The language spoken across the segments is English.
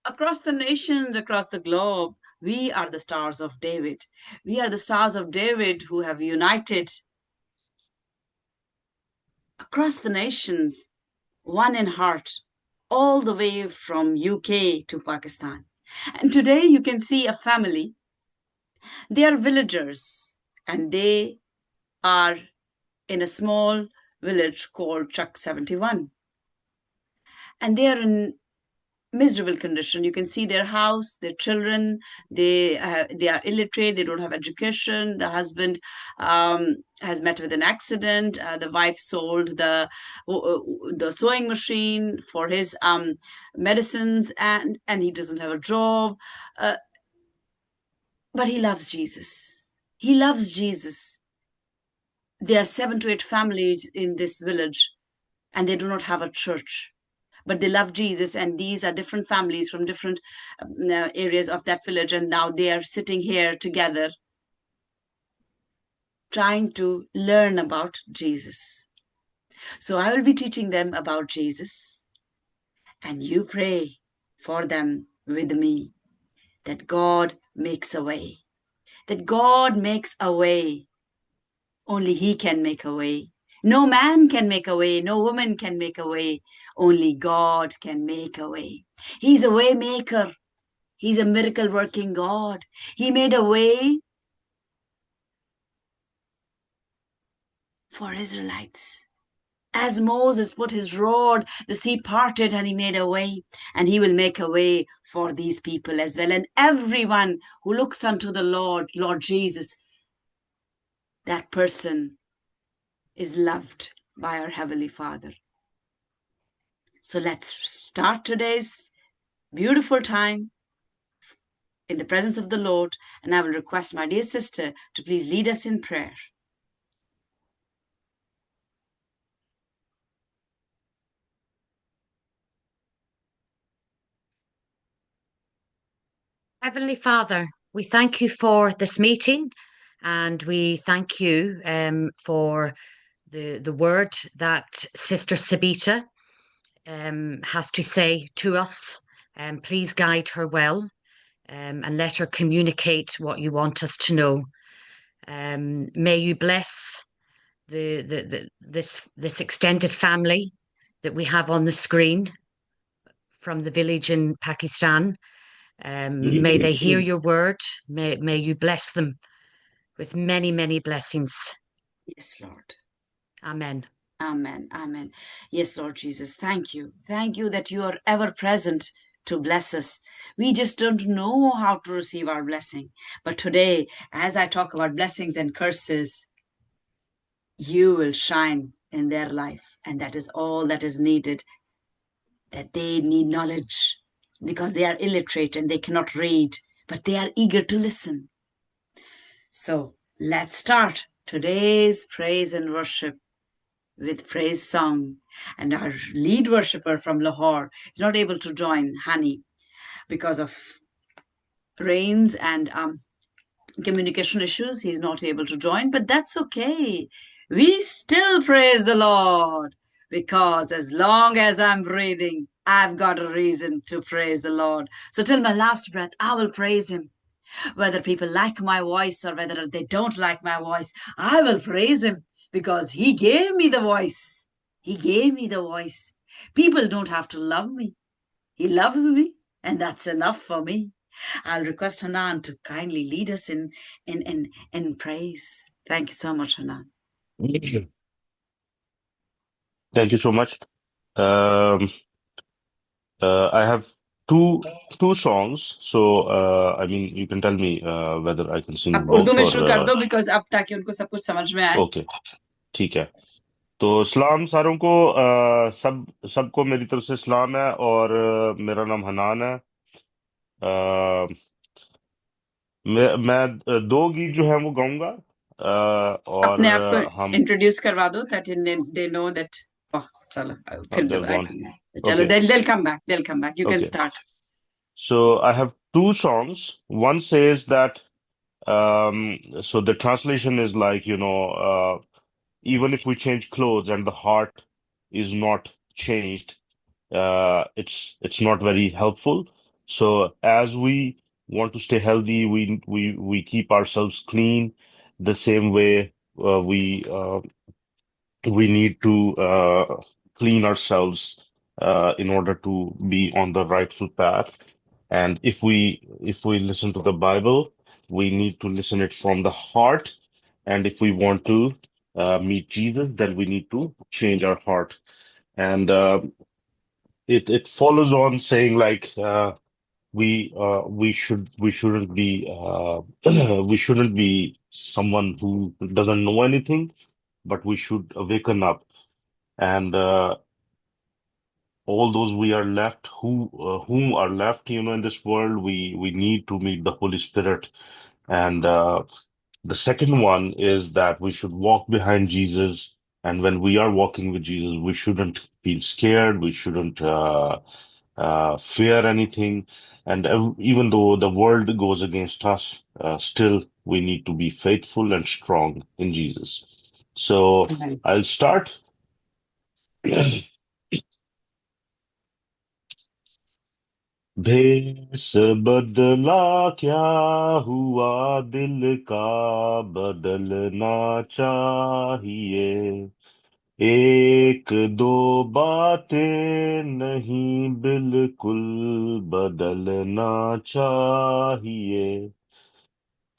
Across the nations, across the globe, we are the stars of David. We are the stars of David who have united across the nations, one in heart, all the way from UK to Pakistan. And today you can see a family. They are villagers and they are in a small village called Chuck 71. And they are in miserable condition. You can see their house, their children. They are illiterate. They don't have education. The husband has met with an accident. The wife sold the sewing machine for his medicines, and he doesn't have a job. But he loves Jesus. He loves Jesus. There are 7 to 8 families in this village, and they do not have a church. But they love Jesus, and these are different families from different areas of that village, and now they are sitting here together trying to learn about Jesus. So I will be teaching them about Jesus, and you pray for them with me that God makes a way, that God makes a way. Only He can make a way. No man can make a way. No woman can make a way. Only God can make a way. He's a way maker. He's a miracle working God. He made a way for Israelites. As Moses put his rod, the sea parted and he made a way, and he will make a way for these people as well. And everyone who looks unto the Lord, Lord Jesus, that person is loved by our Heavenly Father. So let's start today's beautiful time in the presence of the Lord, and I will request my dear sister to please lead us in prayer. Heavenly Father, we thank you for this meeting, and we thank you for the word that Sister Sabita has to say to us. Please guide her well, and let her communicate what you want us to know. May you bless this extended family that we have on the screen from the village in Pakistan. May they hear your word. May you bless them with many, many blessings. Yes, Lord. Amen. Amen. Amen. Yes, Lord Jesus. Thank you. Thank you that you are ever present to bless us. We just don't know how to receive our blessing. But today, as I talk about blessings and curses, you will shine in their life. And that is all that is needed. That they need knowledge because they are illiterate and they cannot read, but they are eager to listen. So let's start today's praise and worship with praise song. And our lead worshiper from Lahore is not able to join, Hani, because of rains and communication issues. He's not able to join, but that's okay. We still praise the Lord because as long as I'm breathing, I've got a reason to praise the Lord. So till my last breath, I will praise him. Whether people like my voice or whether they don't like my voice, I will praise him because he gave me the voice. He gave me the voice. People don't have to love me. He loves me, and that's enough for me. I'll request Hanan to kindly lead us in praise. Thank you so much, Hanan. Thank you so much. Um, I have two songs, so I mean, you can tell me whether I can sing अब Urdu both में or शुरू कर दो because अब ताकि उनको सब कुछ समझ में आए. okay, ठीक है. तो सलाम सारों को सबको मेरी तरफ से सलाम है और मेरा नाम हनान है. मैं दो गीत जो हैं वो गाऊंगा और अपने आप को हम इंट्रोड्यूस करवा दो that they know that. Oh, चलो फिर they're दोबारा gone. करना है. चलो Okay, they'll come back. They'll come back. You can okay. start. So I have two songs. One says that so the translation is like, even if we change clothes and the heart is not changed, it's not very helpful. So as we want to stay healthy, we keep ourselves clean the same way we need to clean ourselves in order to be on the rightful path. And if we listen to the Bible, we need to listen it from the heart. And if we want to meet Jesus, then we need to change our heart. And it follows on saying like we shouldn't be we shouldn't be someone who doesn't know anything, but we should awaken up. And all those we are left whom are left, in this world, we need to meet the Holy Spirit. And the second one is that we should walk behind Jesus. And when we are walking with Jesus, we shouldn't feel scared. We shouldn't fear anything. And even though the world goes against us, still we need to be faithful and strong in Jesus. So Amen. I'll start. भेस बदला क्या हुआ, दिल का बदलना चाहिए। एक दो बातें नहीं, बिल्कुल बदलना चाहिए।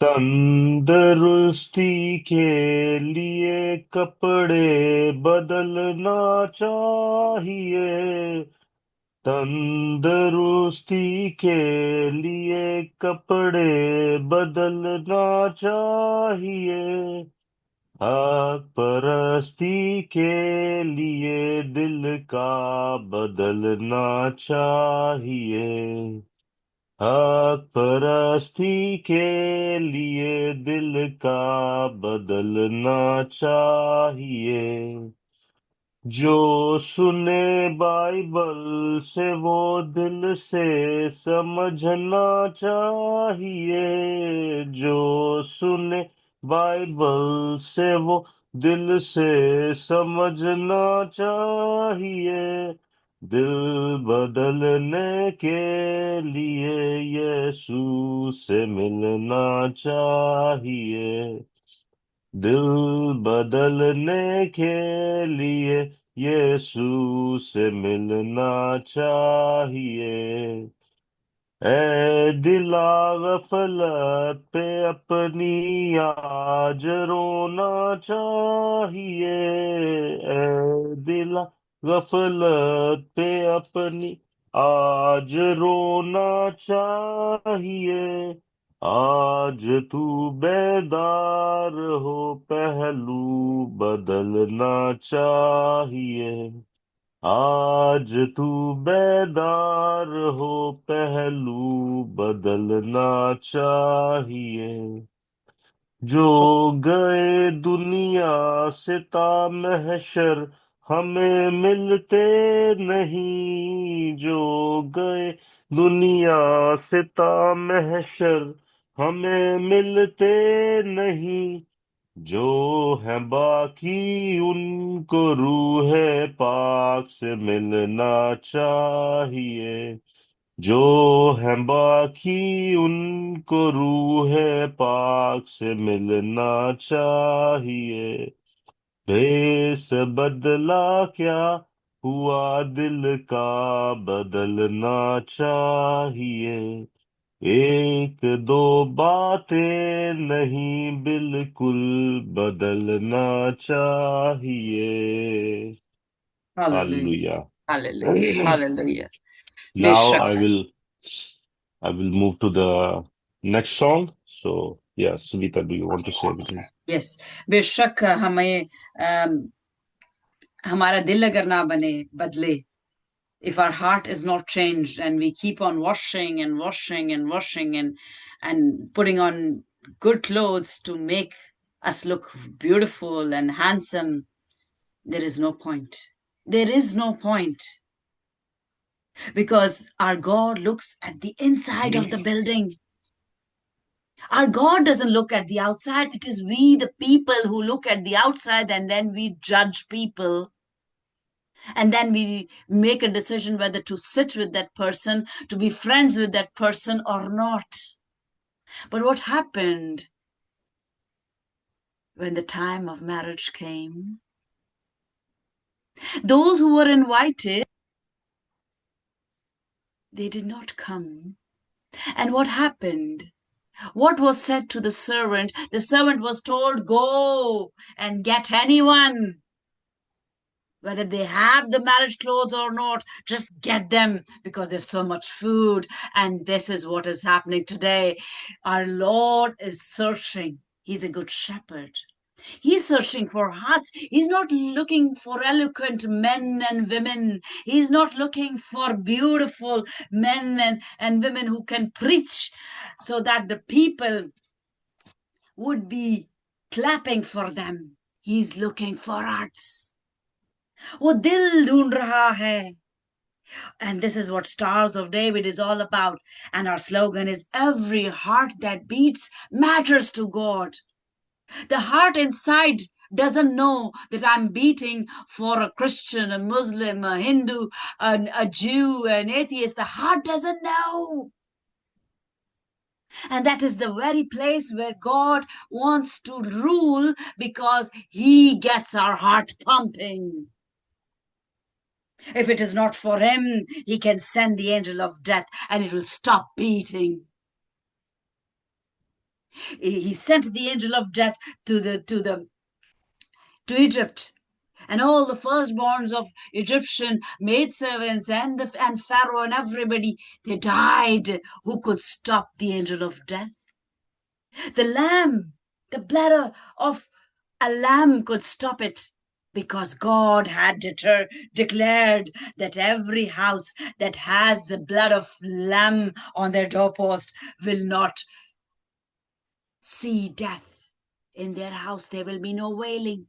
तंदुरुस्ती के लिए कपड़े बदलना चाहिए। तंदुरुस्ती के लिए कपड़े बदलना चाहिए। हक परस्ती के लिए दिल का बदलना चाहिए। हक परस्ती के लिए दिल का बदलना चाहिए। जो सुने बाइबल से वो दिल से समझना चाहिए। जो सुने बाइबल से वो दिल से समझना चाहिए। दिल बदलने के लिए यीशु से मिलना चाहिए। दिल बदलने के लिए यीशु से मिलना चाहिए। ए दिला गफलत पे अपनी आज रोना चाहिए। ए दिला गफलत पे अपनी आज रोना चाहिए। आज तू बेदार हो, पहलू बदलना चाहिए। आज तू बेदार हो, पहलू बदलना चाहिए। जो गए दुनिया से ता महशर हमें मिलते नहीं। जो गए दुनिया से ता महशर हमें मिलते नहीं। जो है बाकी उनको रूह पाक से मिलना चाहिए। जो है बाकी उनको रूह पाक से मिलना चाहिए। भेस बदला क्या हुआ, दिल का बदलना चाहिए। एक दो बातें नहीं, बिल्कुल बदलना चाहिए। Hallelujah. Hallelujah. Hallelujah. Hallelujah. Now Beshak. I will move to the next song. So yeah, Savita, do you want to say anything? Yes. बेशक हमें हमारा दिल अगर ना बने बदले, if our heart is not changed and we keep on washing and washing and washing and putting on good clothes to make us look beautiful and handsome, there is no point. There is no point, because our God looks at the inside of the building. Our God doesn't look at the outside. It is we, the people, who look at the outside and then we judge people. And then we make a decision whether to sit with that person, to be friends with that person or not. But what happened when the time of marriage came? Those who were invited, they did not come. And what happened? What was said to the servant? The servant was told, go and get anyone. Whether they have the marriage clothes or not, just get them, because there's so much food. And this is what is happening today. Our Lord is searching. He's a good shepherd. He's searching for hearts. He's not looking for eloquent men and women. He's not looking for beautiful men and women who can preach so that the people would be clapping for them. He's looking for hearts. वो दिल ढूंढ रहा है. And this is what Stars of David is all about. And our slogan is, every heart that beats matters to God. The heart inside doesn't know that I'm beating for a Christian, a Muslim, a Hindu, a Jew, an atheist. The heart doesn't know. And that is the very place where God wants to rule, because he gets our heart pumping. If it is not for him, he can send the angel of death and it will stop beating. He sent the angel of death to Egypt, and all the firstborns of Egyptian maidservants and Pharaoh and everybody, they died. Who could stop the angel of death? The lamb, the blood of a lamb could stop it, because God had declared that every house that has the blood of lamb on their doorpost will not see death. In their house there will be no wailing.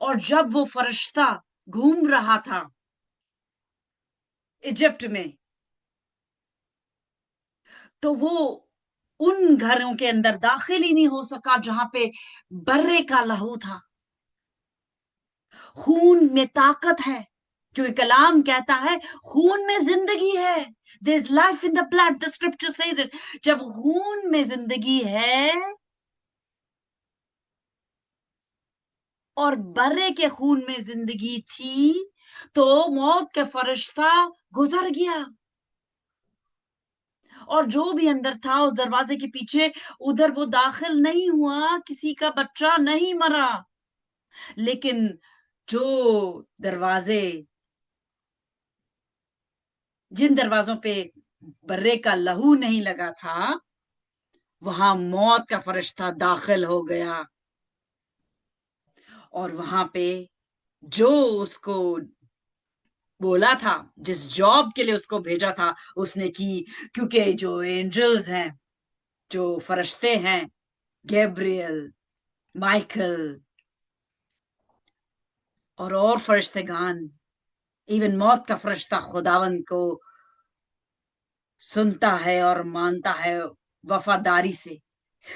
और जब वो फरिश्ता घूम रहा था Egypt में, तो वो उन घरों के अंदर दाखिल ही नहीं हो सका जहां पे बर्रे का लहू था. खून में ताकत है, क्योंकि कलाम कहता है खून में जिंदगी है. There is life in the blood. The scripture says it. जब खून में जिंदगी है और बर्रे के खून में जिंदगी थी, तो मौत का फरिश्ता गुजर गया. और जो भी अंदर था उस दरवाजे के पीछे, उधर वो दाखिल नहीं हुआ. किसी का बच्चा नहीं मरा. लेकिन जो दरवाजे, जिन दरवाजों पे बर्रे का लहू नहीं लगा था, वहां मौत का फरिश्ता दाखिल हो गया. और वहां पे जो उसको बोला था, जिस जॉब के लिए उसको भेजा था, उसने की. क्योंकि जो एंजल्स हैं, जो फरिश्ते हैं, गैब्रियल, माइकल और फरिश्तेगान, इवन मौत का फरिश्ता खुदावन को सुनता है और मानता है वफादारी से.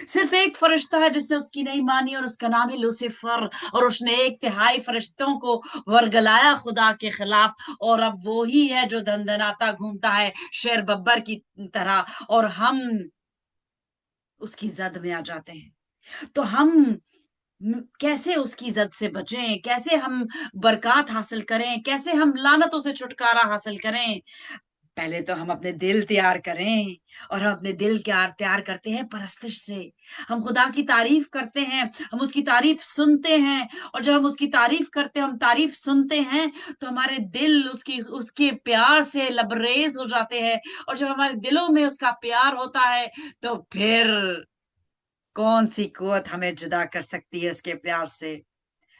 सिर्फ एक फरिश्ता है जिसने उसकी नहीं मानी, और उसका नाम है लूसीफर. और उसने 1/3 फरिश्तों को वरगलाया खुदा के खिलाफ. और अब वो ही है जो धनधनाता घूमता है शेर बब्बर की तरह, और हम उसकी जद में आ जाते हैं. तो हम कैसे उसकी जद से बचें, कैसे हम बरकत हासिल करें, कैसे हम लानतों से छुटकारा हासिल करें? पहले तो हम अपने दिल तैयार करें, और हम अपने दिल तैयार करते हैं परस्तिश से. हम खुदा की तारीफ करते हैं, हम उसकी तारीफ सुनते हैं, और जब हम उसकी तारीफ करते हैं, हम तारीफ सुनते हैं, तो हमारे दिल उसके प्यार से लबरेज हो जाते हैं. और जब हमारे दिलों में उसका प्यार होता है, तो फिर कौन सी कुव्वत हमें जुदा कर सकती है उसके प्यार से?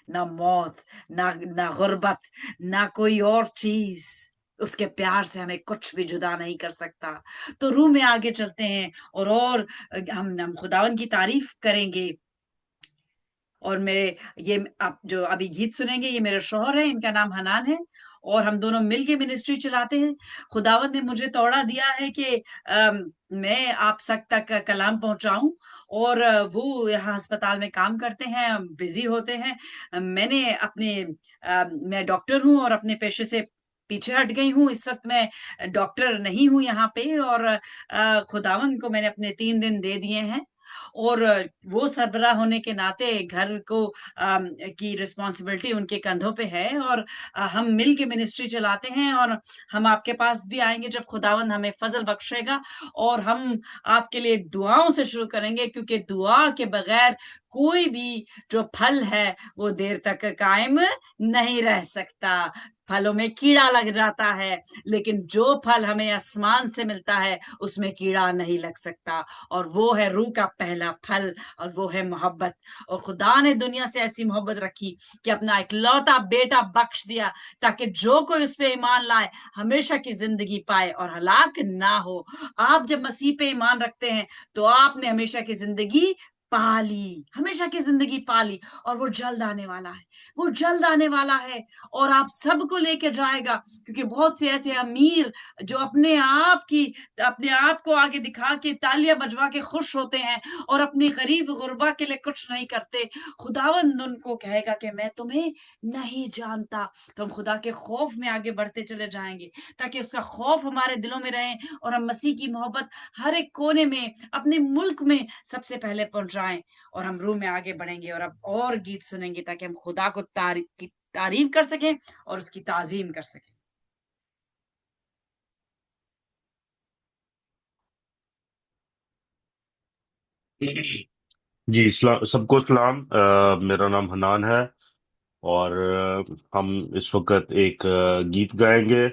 ना मौत, ना गुर्बत, ना कोई और चीज. उसके प्यार से हमें कुछ भी जुदा नहीं कर सकता. तो रूह में आगे चलते हैं, और हम खुदावन की तारीफ करेंगे. اور میرے یہ آپ جو ابھی گیت سنیں گے یہ میرے شوہر ہیں، ان کا نام حنان ہے، اور ہم دونوں مل کے منسٹری چلاتے ہیں۔ خداوند نے مجھے توڑا دیا ہے کہ میں آپ تک کلام پہنچاؤں، اور وہ یہاں ہسپتال میں کام کرتے ہیں، بزی ہوتے ہیں۔ میں نے میں ڈاکٹر ہوں اور اپنے پیشے سے پیچھے ہٹ گئی ہوں، اس وقت میں ڈاکٹر نہیں ہوں یہاں پہ، اور خداوند کو میں نے اپنے 3 دن دے دیے ہیں، اور وہ سربراہ ہونے کے ناطے گھر کو کی رسپانسبلٹی ان کے کندھوں پہ ہے، اور ہم مل کے منسٹری چلاتے ہیں، اور ہم آپ کے پاس بھی آئیں گے جب خداوند ہمیں فضل بخشے گا، اور ہم آپ کے لیے دعاؤں سے شروع کریں گے، کیونکہ دعا کے بغیر کوئی بھی جو پھل ہے وہ دیر تک قائم نہیں رہ سکتا۔ پھلوں میں کیڑا لگ جاتا ہے، لیکن جو پھل ہمیں آسمان سے ملتا ہے اس میں کیڑا نہیں لگ سکتا، اور وہ ہے روح کا پہلا پھل، اور وہ ہے محبت۔ اور خدا نے دنیا سے ایسی محبت رکھی کہ اپنا اکلوتا بیٹا بخش دیا، تاکہ جو کوئی اس پہ ایمان لائے ہمیشہ کی زندگی پائے اور ہلاک نہ ہو۔ آپ جب مسیح پہ ایمان رکھتے ہیں تو آپ نے ہمیشہ کی زندگی پالی، ہمیشہ کی زندگی پالی، اور وہ جلد آنے والا ہے، وہ جلد آنے والا ہے، اور آپ سب کو لے کے جائے گا، کیونکہ بہت سے ایسے امیر جو اپنے آپ کو آگے دکھا کے تالیاں بجوا کے خوش ہوتے ہیں اور اپنی غریب غربا کے لیے کچھ نہیں کرتے۔ خداوند ان کو کہے گا کہ میں تمہیں نہیں جانتا۔ تو ہم خدا کے خوف میں آگے بڑھتے چلے جائیں گے، تاکہ اس کا خوف ہمارے دلوں میں رہے، اور ہم مسیح کی محبت ہر ایک کونے میں اپنے ملک میں سب سے پہلے پہنچائیں، اور ہم روح میں آگے بڑھیں گے، اور اب اور گیت سنیں گے تاکہ ہم خدا کو تعریف کر سکیں اور اس کی تعظیم کر سکیں۔ جی سب کو سلام، میرا نام حنان ہے، اور ہم اس وقت ایک گیت گائیں گے۔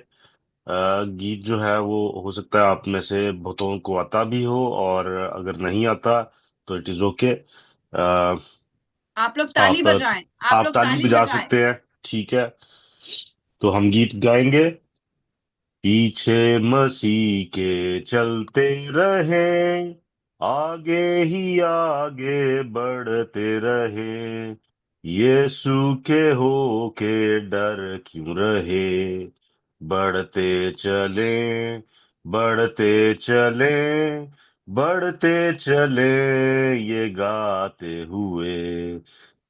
گیت جو ہے وہ ہو سکتا ہے آپ میں سے بہتوں کو آتا بھی ہو، اور اگر نہیں آتا تو اٹ از اوکے۔ آپ لوگ تالی آپ بجائیں، آپ آپ لوگ تالی تالی بجا بجائیں۔ سکتے ہیں، ٹھیک ہے؟ تو ہم گیت گائیں گے۔ پیچھے مسیح کے چلتے رہیں، آگے ہی آگے بڑھتے رہے، یسوع کے ہو کے ڈر کیوں رہے، بڑھتے چلیں، بڑھتے چلیں، بڑھتے چلیں یہ گاتے ہوئے،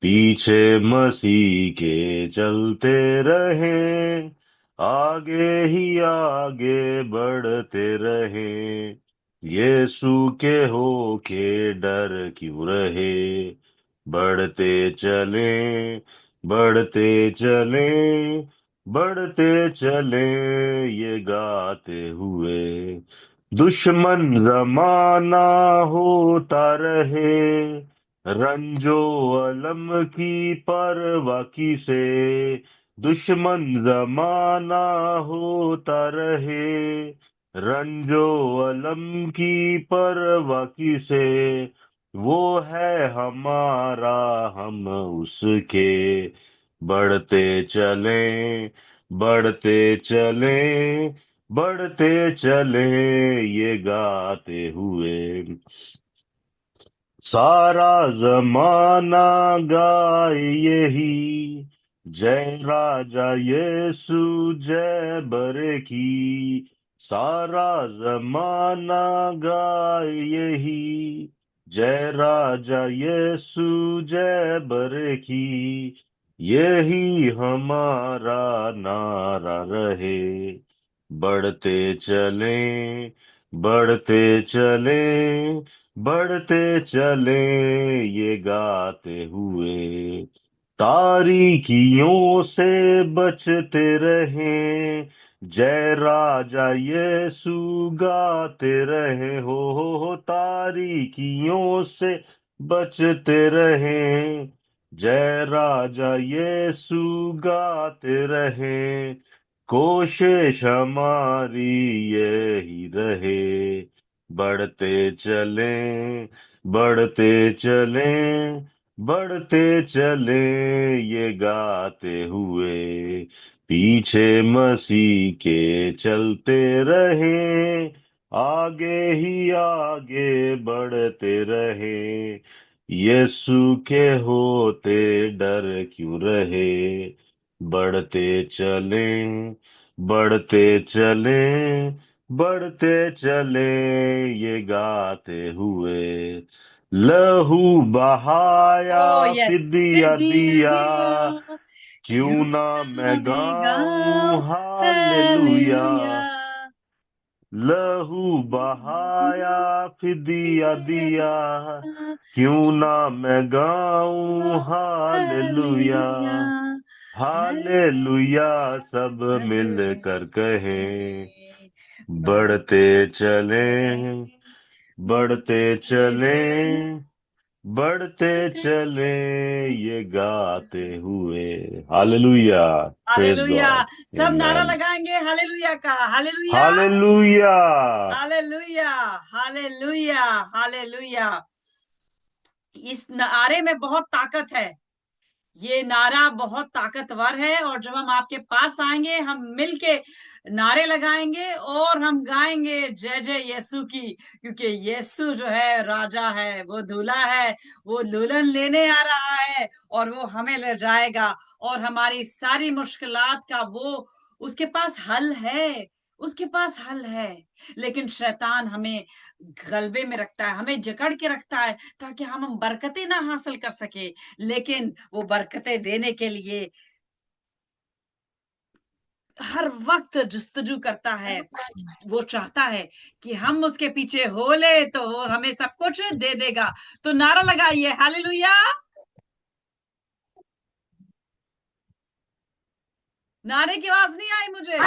پیچھے مسیح کے چلتے رہیں، آگے ہی آگے بڑھتے رہیں، یسوع کے ہو کے ڈر کیوں رہے، بڑھتے چلیں، بڑھتے چلیں، بڑھتے چلیں یہ گاتے ہوئے، دشمن زمانہ ہوتا رہے، رنجو علم کی پرواہ کسے، دشمن زمانہ ہوتا رہے، رنجو علم کی پرواہ کسے، وہ ہے ہمارا ہم اس کے، بڑھتے چلیں، بڑھتے چلیں، بڑھتے چلیں یہ گاتے ہوئے، سارا زمانہ گائے یہی، جے راجا یسوع جے برے کی، سارا زمانہ گائے یہی، جے راجا یسوع جے برے کی، یہی ہمارا نعرہ رہے، بڑھتے چلیں، بڑھتے چلیں، بڑھتے چلیں یہ گاتے ہوئے، تاریکیوں سے بچتے رہیں، جے راجا یسوع گاتے رہے، ہو تاریکیوں سے بچتے رہیں، جے راجا یسوع گاتے رہیں، کوشش ہماری یہی رہے، بڑھتے چلیں، بڑھتے چلیں، بڑھتے چلیں یہ گاتے ہوئے، پیچھے مسیح کے چلتے رہیں، آگے ہی آگے بڑھتے رہیں، यीशु के होते डर क्यों रहे, बढ़ते चलें, बढ़ते चलें, बढ़ते चले, ये गाते हुए। लहू बहाया ओ यस, फिदिया फिदिया दिया, दिया, क्यों ना क्यों मैं ना मैं गाऊं गाऊं हालेलुया। हालेलुया। लहू बहाया फिदिया दिया, दिया, क्यों ना क्यों मैं गाऊं ना हालेलुया। हालेलुया, हालेलुया हालेलुया, सब सब मिल कर मिलकर कहें, कहे, बढ़ते बढ़ते चलें, चले, बढ़ते बढ़ते चले, चलें, बढ़ते बढ़ते चलें, चले। ये गाते हुए। हालेलुया। Praise hallelujah, God. सब नारा आमेन। लगाएंगे हालेलुया का। Hallelujah, hallelujah. Hallelujah, hallelujah, hallelujah. इस नारे में बहुत ताकत है। ये नारा बहुत ताकतवर है, और जब हम आपके पास आएंगे, हम मिलके नारे लगाएंगे और हम गाएंगे जय जय यीशु की, क्योंकि यीशु जो है राजा है, वो दूल्हा है, वो दुल्हन लेने आ रहा है, और वो हमें ले जाएगा, और हमारी सारी मुश्किलात का वो, उसके पास हल है, उसके पास हल है। लेकिन शैतान हमें गलबे में रखता है, हमें जकड़ के रखता है, ताकि हम बरकतें ना हासिल कर सके। लेकिन वो बरकतें देने के लिए हर वक्त जुस्तजू करता है। वो चाहता है कि हम उसके पीछे हो ले, तो वो हमें सब कुछ दे देगा। तो नारा लगाइए हालेलुया। नारे की आवाज नहीं आई मुझे।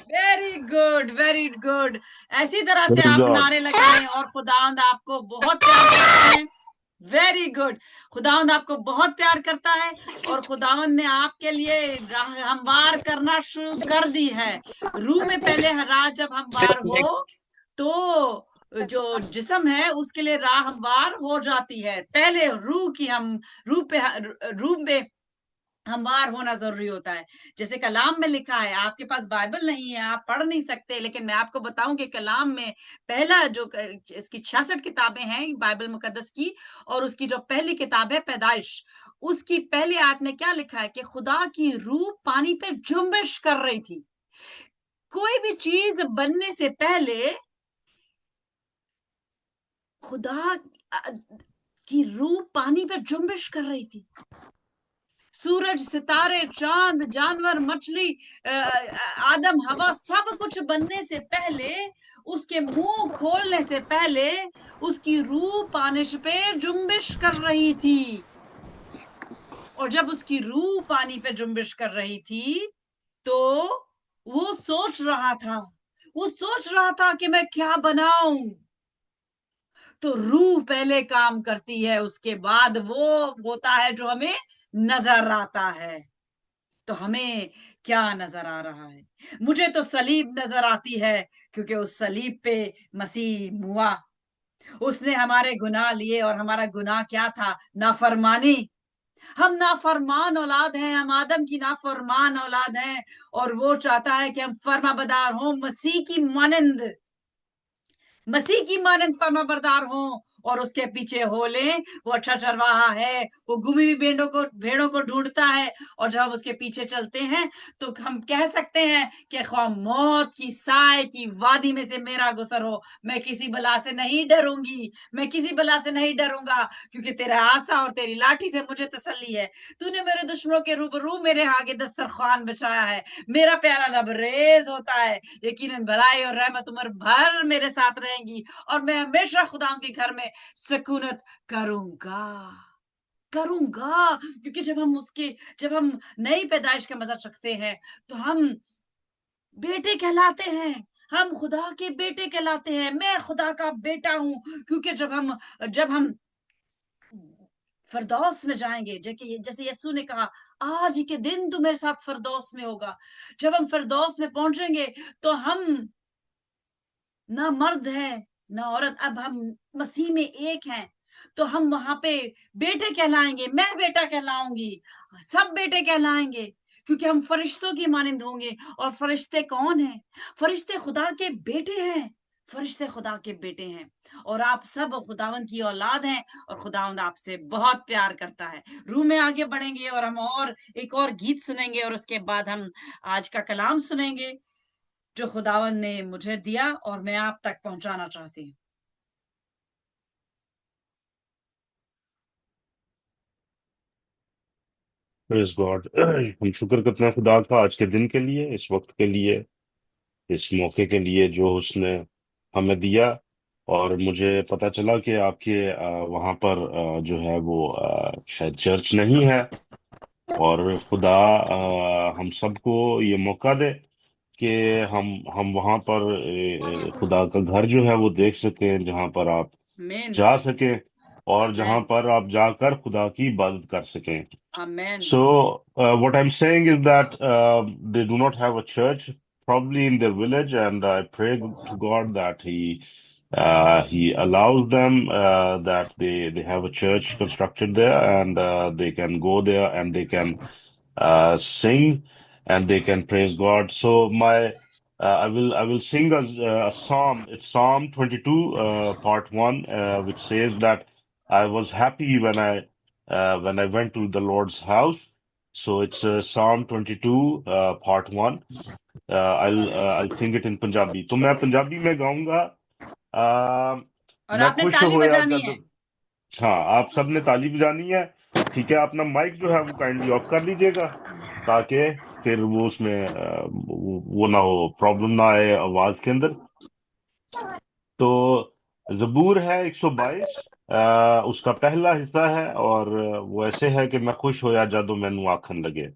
Very good, very good. ऐसी तरह से प्रेज आप गॉड। नारे लगाएं, और खुदावंद आपको बहुत प्यार करते हैं। Very good. खुदावंद आपको बहुत प्यार करता है, और खुदावंद ने आपके लिए राह हमवार करना शुरू कर दी है। रूह में पहले राह जब हमवार हो, तो जो जिस्म है उसके लिए राह हमवार हो जाती है। पहले रूह की हम रूह पे हमवार होना जरूरी होता है। जैसे कलाम में लिखा है, आपके पास बाइबल नहीं है, आप पढ़ नहीं सकते, लेकिन मैं आपको बताऊं कि कलाम में पहला जो इसकी 66 किताबें हैं बाइबल मुकद्दस की, और उसकी जो पहली किताब है पैदाइश, उसकी पहली आयत में क्या लिखा है कि खुदा की रूह पानी पे जुम्बिश कर रही थी। कोई भी चीज बनने से पहले खुदा की रूह पानी पे जुम्बिश कर रही थी। सूरज, सितारे, चांद, जानवर, मछली, आदम, हवा, सब कुछ बनने से पहले, उसके मुंह खोलने से पहले, उसकी रूह पानी पे जुम्बिश कर रही थी। और जब उसकी रूह पानी पे जुम्बिश कर रही थी, तो वो सोच रहा था, कि मैं क्या बनाऊं। तो रूह पहले काम करती है, उसके बाद वो होता है जो हमें नजर आता है। तो हमें क्या नजर आ रहा है? मुझे तो सलीब नजर आती है, क्योंकि उस सलीब पे मसीह हुआ, उसने हमारे गुनाह लिए, और हमारा गुनाह क्या था? नाफरमानी। हम नाफरमान औलाद हैं, हम आदम की नाफरमान औलाद हैं, और वो चाहता है कि हम फर्माबरदार हों, मसीह की मानंद, मसीह की मानंद फर्माबरदार हो, और उसके पीछे हो ले। वो अच्छा चरवाहा है, वो गुमी हुई भेड़ों को ढूंढता है, और जब हम उसके पीछे चलते हैं, तो हम कह सकते हैं कि ख्वाह मौत की साए की वादी में से मेरा गुजर हो, मैं किसी बला से नहीं डरूंगी, मैं किसी बला से नहीं डरूंगा, क्योंकि तेरा आसा और तेरी लाठी से मुझे तसल्ली है। तूने मेरे दुश्मनों के रूबरू मेरे आगे दस्तरखान बिछाया है। मेरा प्यारा लबरेज होता है, यकीनन भलाई और रहमत उम्र भर मेरे साथ रहेंगी, और मैं हमेशा खुदा के घर में सुकूनत करूंगा, क्योंकि जब हम नई पैदाइश का मजा चखते हैं, तो हम बेटे कहलाते हैं, हम खुदा के बेटे कहलाते हैं। मैं खुदा का बेटा हूं, क्योंकि जब हम फिरदौस में जाएंगे, जैसे यीशु ने कहा, आज ही के दिन तू मेरे साथ फिरदौस में होगा। जब हम फिरदौस में पहुंचेंगे, तो हम ना मर्द है ना औरत, अब हम मसीह में एक हैं। तो हम वहां पे बेटे कहलाएंगे, मैं बेटा कहलाऊंगी, सब बेटे कहलाएंगे, क्योंकि हम फरिश्तों की मानिंद होंगे। और फरिश्ते कौन हैं? फरिश्ते खुदा के बेटे हैं, فرشتے خدا کے بیٹے ہیں اور آپ سب خداوند کی اولاد ہیں اور خداوند آپ سے بہت پیار کرتا ہے. روح میں آگے بڑھیں گے اور ہم اور ایک اور گیت سنیں گے اور اس کے بعد ہم آج کا کلام سنیں گے جو خداوند نے مجھے دیا اور میں آپ تک پہنچانا چاہتی ہوں. پریز گاڈ. ہم شکر کرتے ہیں خدا کا آج کے دن کے لیے، اس وقت کے لیے، اس موقع کے لیے جو اس نے ہمیں دیا. اور مجھے پتا چلا کہ آپ کے وہاں پر جو ہے وہ شاید چرچ نہیں ہے، اور خدا ہم سب کو یہ موقع دے کہ ہم وہاں پر خدا کا گھر جو ہے وہ دیکھ سکیں، جہاں پر آپ آمین جا سکیں اور جہاں آمین پر آپ جا کر خدا کی عبادت کر سکیں. آمین. So, what I'm saying is that they do not have a church, probably in their village, and I pray to God that He allows them that they have a church constructed there, and they can go there and they can sing and they can praise God. So I will sing a psalm. It's Psalm 22, part 1, which says that I was happy when I went to the Lord's house. So it's Psalm 22, part 1. I'll sing it in Punjabi. تو میں پنجابی میں گاؤں گا. اور میں آپ نے خوش تالی ہویا بجانی جد. ہے. ہاں، آپ سب نے تالی بجانی ہے. ٹھیک ہے، اپنا مائک جو ہے وہ کائنڈلی آف کر لیجیے گا، تاکہ پھر وہ اس میں وہ نہ ہو، پرابلم نہ آئے آواز کے اندر. تو زبور ہے 122، اس کا پہلا حصہ ہے، اور وہ ایسے ہے کہ میں خوش ہویا جدو مینوں آکھن لگے.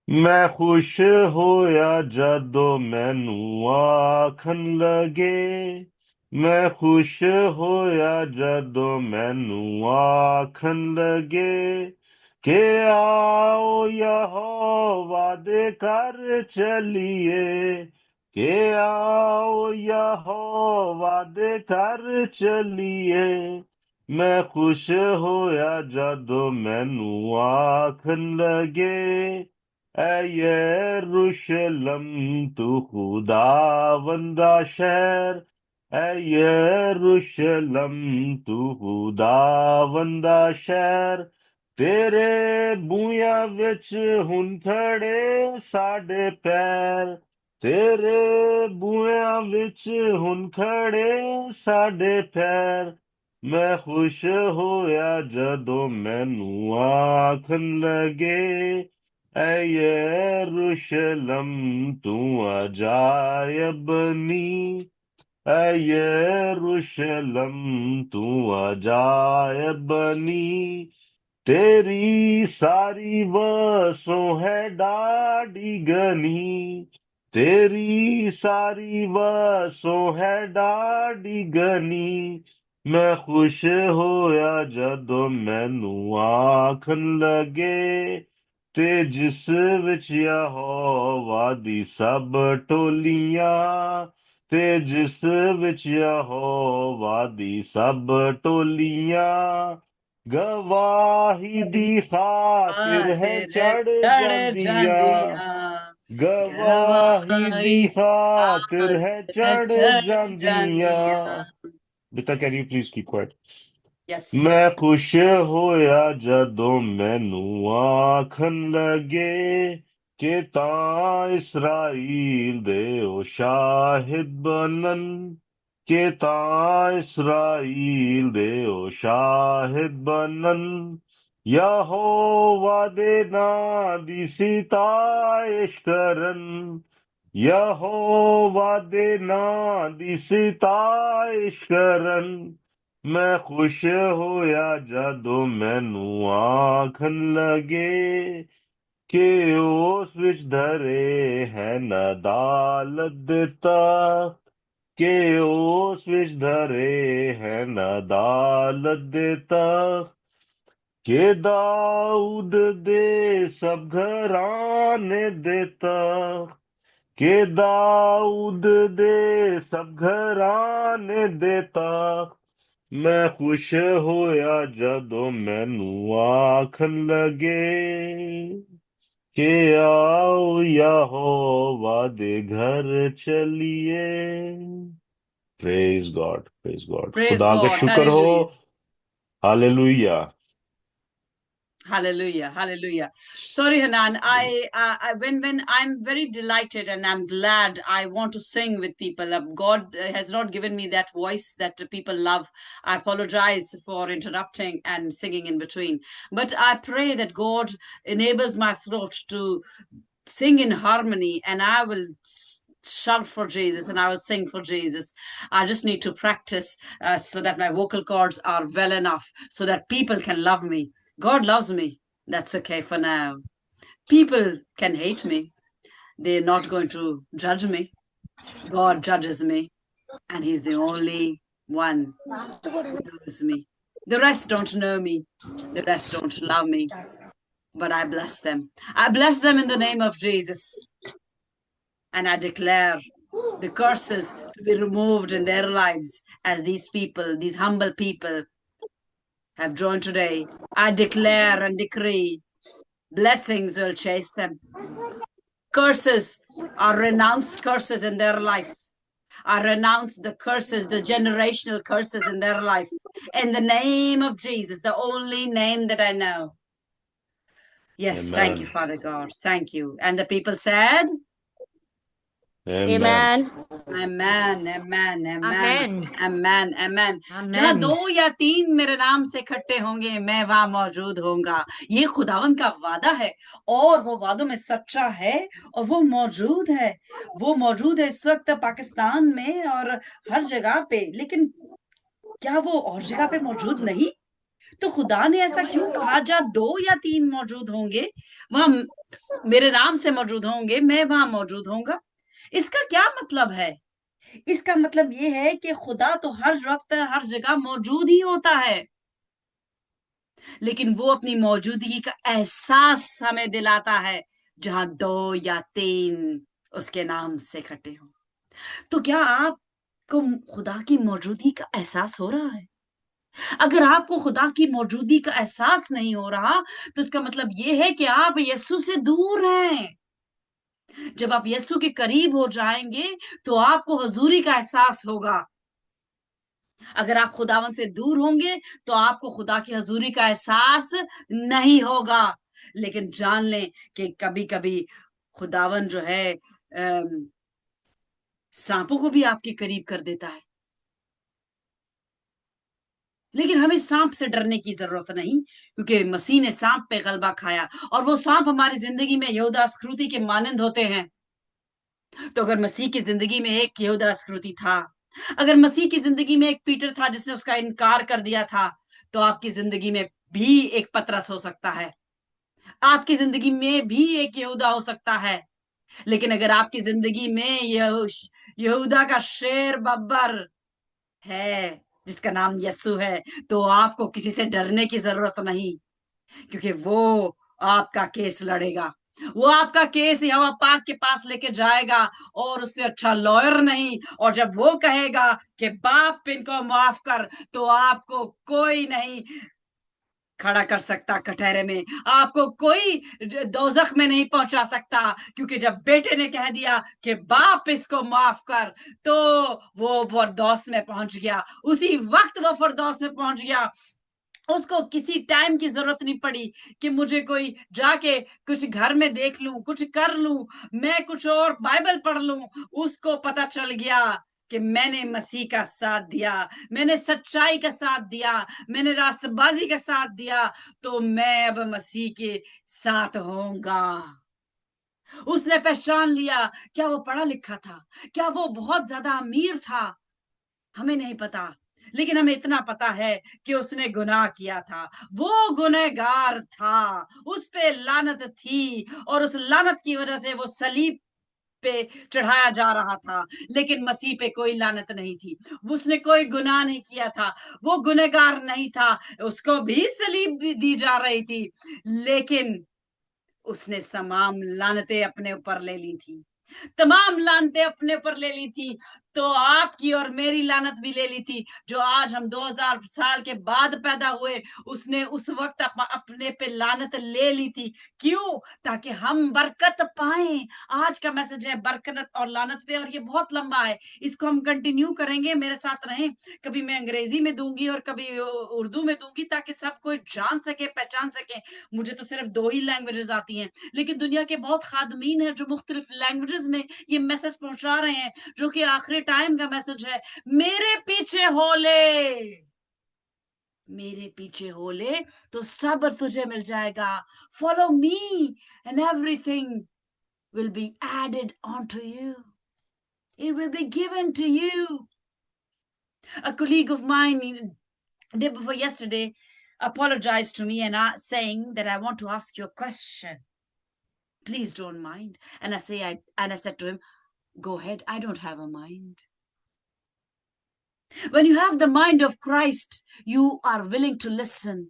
میں خوش ہویا جدو مینوں آکھن لگے، میں خوش ہویا جدو مینوں آکھن لگے کہ آؤ یہوہ دے کر چلیے، کہ آؤ یہوہ دے کر چلیے. میں خوش ہویا جدو مینوں آکھن لگے، اے یروشلم تو خداوندا شہر، اے یروشلم تو خداوندا شہر. تیرے بویاں وچ ہن کھڑے ساڈے پیر، تیرے بویاں وچ ہن کھڑے ساڈے پیر. میں خوش ہویا جدو مینوں آکھن لگے، اے یروشلم تو عجائب نی، اے یروشلم تو عجائب نی. تیری ساری وسوں ہے ڈاڈی گنی، تیری ساری وسوں ہے ڈاڈی گنی. میں خوش ہویا جدو مینوں آکھن لگے، تے جس وچ یہوہ دی سب ٹولیاں، تے جس وچ یہوہ دی سب ٹولیاں، گواہی دی خاطر ہے خاطر ہے چڑھ چڑھ جاندیاں، جاندیاں، گواہی دی گواہی خاطر ہے خاطر ہے چڑھ چڑھ جاندیاں. جاندیاں. بیٹا can you please keep quiet. Yes. میں خوش ہویا جدو مینوں آکھن لگے کہ تاں اسرائیل دے او شاہد بنن، کہ تاں اسرائیل دے او شاہد بنن. یہوہ دے ناں دی ستائش کرن، یہوہ دے ناں دی ستائش کرن. میں خوش ہویا جدو مینوں آکھن لگے کہ اس وچ دھرے ہے عدالت دے تخت، کہ اس وچ دھرے ہے عدالت دے تخت. کہ داؤد دے سب گھرانے دے تخت، کہ داؤد دے سب گھرانے دے تخت. میں خوش ہویا جدو مینوں آکھن لگے کہ آؤ یہوہ دے گھر چلیے. پریز گاڈ، پریز گاڈ، Praise خدا کا God. شکر ہو. Hallelujah. Hallelujah. Hallelujah, hallelujah. Sorry, Hanan. When I'm very delighted and I'm glad, I want to sing with people. God has not given me that voice that people love. I apologize for interrupting and singing in between. But I pray that God enables my throat to sing in harmony, and I will shout for Jesus and I will sing for Jesus. I just need to practice so that my vocal cords are well enough so that people can love me. God loves me. That's okay for now. People can hate me. They're not going to judge me. God judges me, and He's the only one who knows me. The rest don't know me. The rest don't love me. But I bless them. I bless them in the name of Jesus. And I declare the curses to be removed in their lives as these people, these humble people, have joined today. I declare and decree blessings will chase them. Curses are renounced curses in their life. I renounce the curses, the generational curses in their life. In the name of Jesus, the only name that I know. Yes, thank you, Amen. Father God. Thank you. And the people said, Amen. Amen, amen, amen, Amen. amen, amen. जहाँ Amen. 2 या 3 मेरे नाम से इकट्ठे होंगे, मैं वहां मौजूद होऊंगा. ये खुदावन का वादा है, और वो वादों में सच्चा है, और वो मौजूद है. वो मौजूद है इस वक्त पाकिस्तान में और हर जगह पे. लेकिन क्या वो और जगह पे मौजूद नहीं? तो खुदा ने ऐसा क्यों कहा, जहाँ 2 या 3 मौजूद होंगे, वहां मेरे नाम से मौजूद होंगे, मैं वहां मौजूद होऊंगा. इसका क्या मतलब है? इसका मतलब ये है कि खुदा तो हर वक्त हर जगह मौजूद ही होता है, लेकिन वो अपनी मौजूदगी का एहसास हमें दिलाता है जहां 2 या 3 उसके नाम से इकट्ठे हों. तो क्या आपको खुदा की मौजूदगी का एहसास हो रहा है? अगर आपको खुदा की मौजूदगी का एहसास नहीं हो रहा, तो इसका मतलब ये है कि आप यीशु से दूर हैं. जब आप यीशु के करीब हो जाएंगे तो आपको हुजूरी का एहसास होगा. अगर आप खुदावन से दूर होंगे तो आपको खुदा की हुजूरी का एहसास नहीं होगा. लेकिन जान लें कि कभी कभी खुदावन जो है सांपों को भी आपके करीब कर देता है. लेकिन हमें सांप से डरने की जरूरत नहीं, क्योंकि मसीह ने सांप पे गलबा खाया, और वो सांप हमारी जिंदगी में यहूदा इस्करियोती के मानंद होते हैं. तो अगर मसीह की जिंदगी में एक यहूदा इस्करियोती था, अगर मसीह की जिंदगी में एक पीटर था जिसने उसका इनकार कर दिया था, तो आपकी जिंदगी में भी एक पतरस हो सकता है, आपकी जिंदगी में भी एक यहूदा हो सकता है. लेकिन अगर आपकी जिंदगी में यहूदा का शेर बब्बर है जिसका नाम यीशु है, तो आपको किसी से डरने की जरूरत नहीं, क्योंकि वो आपका केस लड़ेगा. वो आपका केस यहोवा पाक के पास लेके जाएगा, और उससे अच्छा लॉयर नहीं. और जब वो कहेगा कि बाप इनको माफ कर, तो आपको कोई नहीं खड़ा कर सकता कटहरे में, आपको कोई दोजख में नहीं पहुंचा सकता, क्योंकि जब बेटे ने कह दिया कि बाप इसको माफ कर, तो वो फरदौस में पहुंच गया. उसी वक्त वो फरदौस में पहुंच गया. उसको किसी टाइम की जरूरत नहीं पड़ी कि मुझे कोई जाके कुछ घर में देख लूं, कुछ कर लूं, मैं कुछ और बाइबल पढ़ लूं. उसको पता चल गया कि मैंने मसीह का साथ दिया, मैंने सच्चाई का साथ दिया, मैंने रास्तबाजी का साथ दिया, तो मैं अब मसीह के साथ होऊंगा. उसने पहचान लिया. क्या वो पढ़ा लिखा था? क्या वो बहुत ज्यादा अमीर था? हमें नहीं पता, लेकिन हमें इतना पता है कि उसने गुनाह किया था. वो गुनहगार था, उस पे लानत थी, और उस लानत की वजह से वो सलीब पे चढ़ाया जा रहा था. लेकिन मसीह पे कोई लानत नहीं थी. उसने कोई गुनाह नहीं किया था, वो गुनहगार नहीं था. उसको भी सलीब दी जा रही थी, लेकिन उसने तमाम लानतें अपने ऊपर ले ली थी, तमाम लानतें अपने ऊपर ले ली थी. تو آپ کی اور میری لعنت بھی لے لی تھی. جو آج ہم 2000 سال کے بعد پیدا ہوئے, اس نے اس وقت اپنے پہ لعنت لے لی تھی. کیوں؟ تاکہ ہم برکت پائیں. آج کا میسج ہے برکت اور لعنت پہ, اور یہ بہت لمبا ہے, اس کو ہم کنٹینیو کریں گے. میرے ساتھ رہیں. کبھی میں انگریزی میں دوں گی اور کبھی اردو میں دوں گی, تاکہ سب کوئی جان سکے, پہچان سکے. مجھے تو صرف 2 ہی لینگویجز آتی ہیں, لیکن دنیا کے بہت خادمین ہیں جو مختلف لینگویجز میں یہ میسج پہنچا رہے ہیں, جو کہ آخری ٹائم کا میسج ہے. میرے پیچھے ہو لے, میرے پیچھے ہو لے تو صبر تجھے مل جائے گا. Follow me and everything will be added onto you. It will be given to you. A colleague of mine day before yesterday apologized to me and saying that I want to ask you a question. Please don't mind. And I said to him, go ahead. I don't have a mind. When you have the mind of Christ, you are willing to listen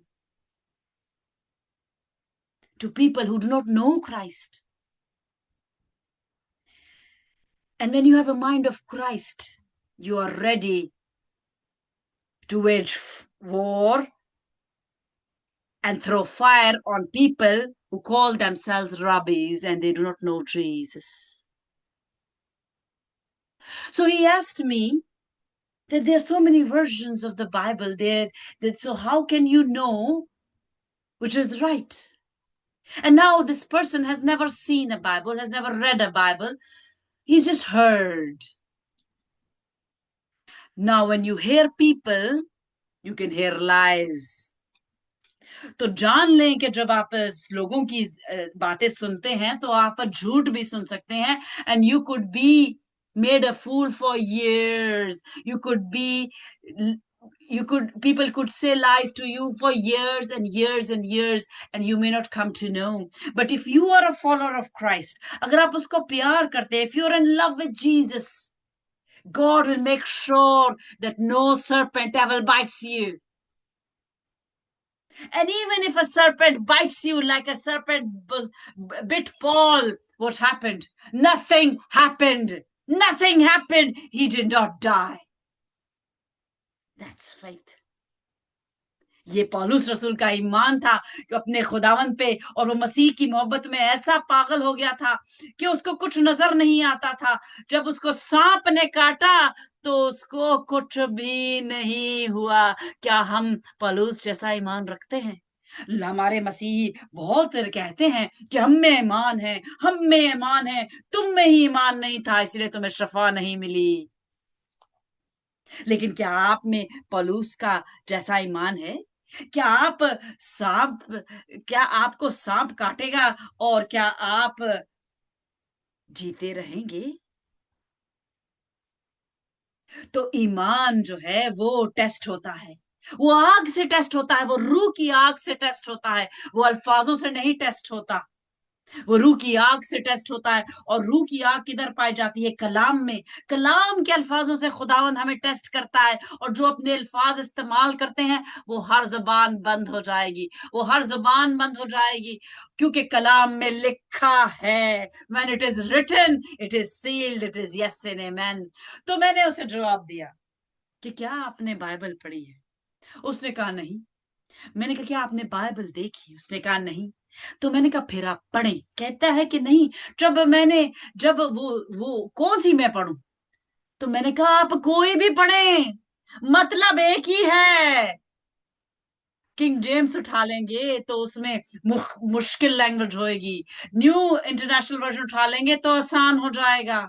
to people who do not know Christ. And when you have a mind of Christ, you are ready to wage war and throw fire on people who call themselves rabbis and they do not know Jesus. So he asked me that there are so many versions of the Bible there, so how can you know which is right? And now this person has never seen a Bible, has never read a Bible. He's just heard. Now when you hear people, you can hear lies. تو جان لیں کہ جب آپ لوگوں کی باتیں سنتے ہیں تو آپ جھوٹ بھی سن سکتے ہیں. And you could be made a fool for years. People could say lies to you for years and years and years, and you may not come to know. But if you are a follower of Christ, اگر آپ اس کو پیار کرتے ہیں, if you are in love with Jesus, God will make sure that no serpent ever bites you. And even if a serpent bites you like a serpent bit Paul, what happened? Nothing happened. Nothing happened. He did not die. That's faith. یہ police رسول کا ایمان تھا کہ اپنے خداوند پہ, اور وہ مسیح کی محبت میں ایسا پاگل ہو گیا تھا کہ اس کو کچھ نظر نہیں آتا تھا. جب اس کو سانپ نے کاٹا تو اس کو کچھ بھی نہیں ہوا. کیا ہم پولس جیسا ایمان رکھتے ہیں؟ ہمارے مسیحی بہت کہتے ہیں کہ ہم میں ایمان ہے, ہم میں ایمان ہے, تم میں ہی ایمان نہیں تھا اس لیے تمہیں شفا نہیں ملی. لیکن کیا آپ میں پولس کا جیسا ایمان ہے؟ کیا آپ کو سانپ کاٹے گا اور کیا آپ جیتے رہیں گے؟ تو ایمان جو ہے وہ ٹیسٹ ہوتا ہے, وہ آگ سے ٹیسٹ ہوتا ہے, وہ روح کی آگ سے ٹیسٹ ہوتا ہے, وہ الفاظوں سے نہیں ٹیسٹ ہوتا, وہ روح کی آگ سے ٹیسٹ ہوتا ہے. اور روح کی آگ کدھر پائی جاتی ہے؟ کلام میں. کلام کے الفاظوں سے خداوند ہمیں ٹیسٹ کرتا ہے, اور جو اپنے الفاظ استعمال کرتے ہیں وہ ہر زبان بند ہو جائے گی, وہ ہر زبان بند ہو جائے گی, کیونکہ کلام میں لکھا ہے when it is written it is sealed, it is yes and amen. تو میں نے اسے جواب دیا کہ کیا آپ نے بائبل پڑھی ہے؟ اس نے کہا نہیں. میں نے کہا کیا آپ نے بائبل دیکھی؟ اس نے کہا نہیں. تو میں نے کہا پھر آپ پڑھیں. کہتا ہے کہ نہیں. جب وہ کون سی میں پڑھوں؟ تو میں نے کہا آپ کوئی بھی پڑھیں, مطلب ایک ہی ہے. کنگ جیمز اٹھا لیں گے تو اس میں مشکل لینگویج ہوئے گی, نیو انٹرنیشنل ورژن اٹھا لیں گے تو آسان ہو جائے گا.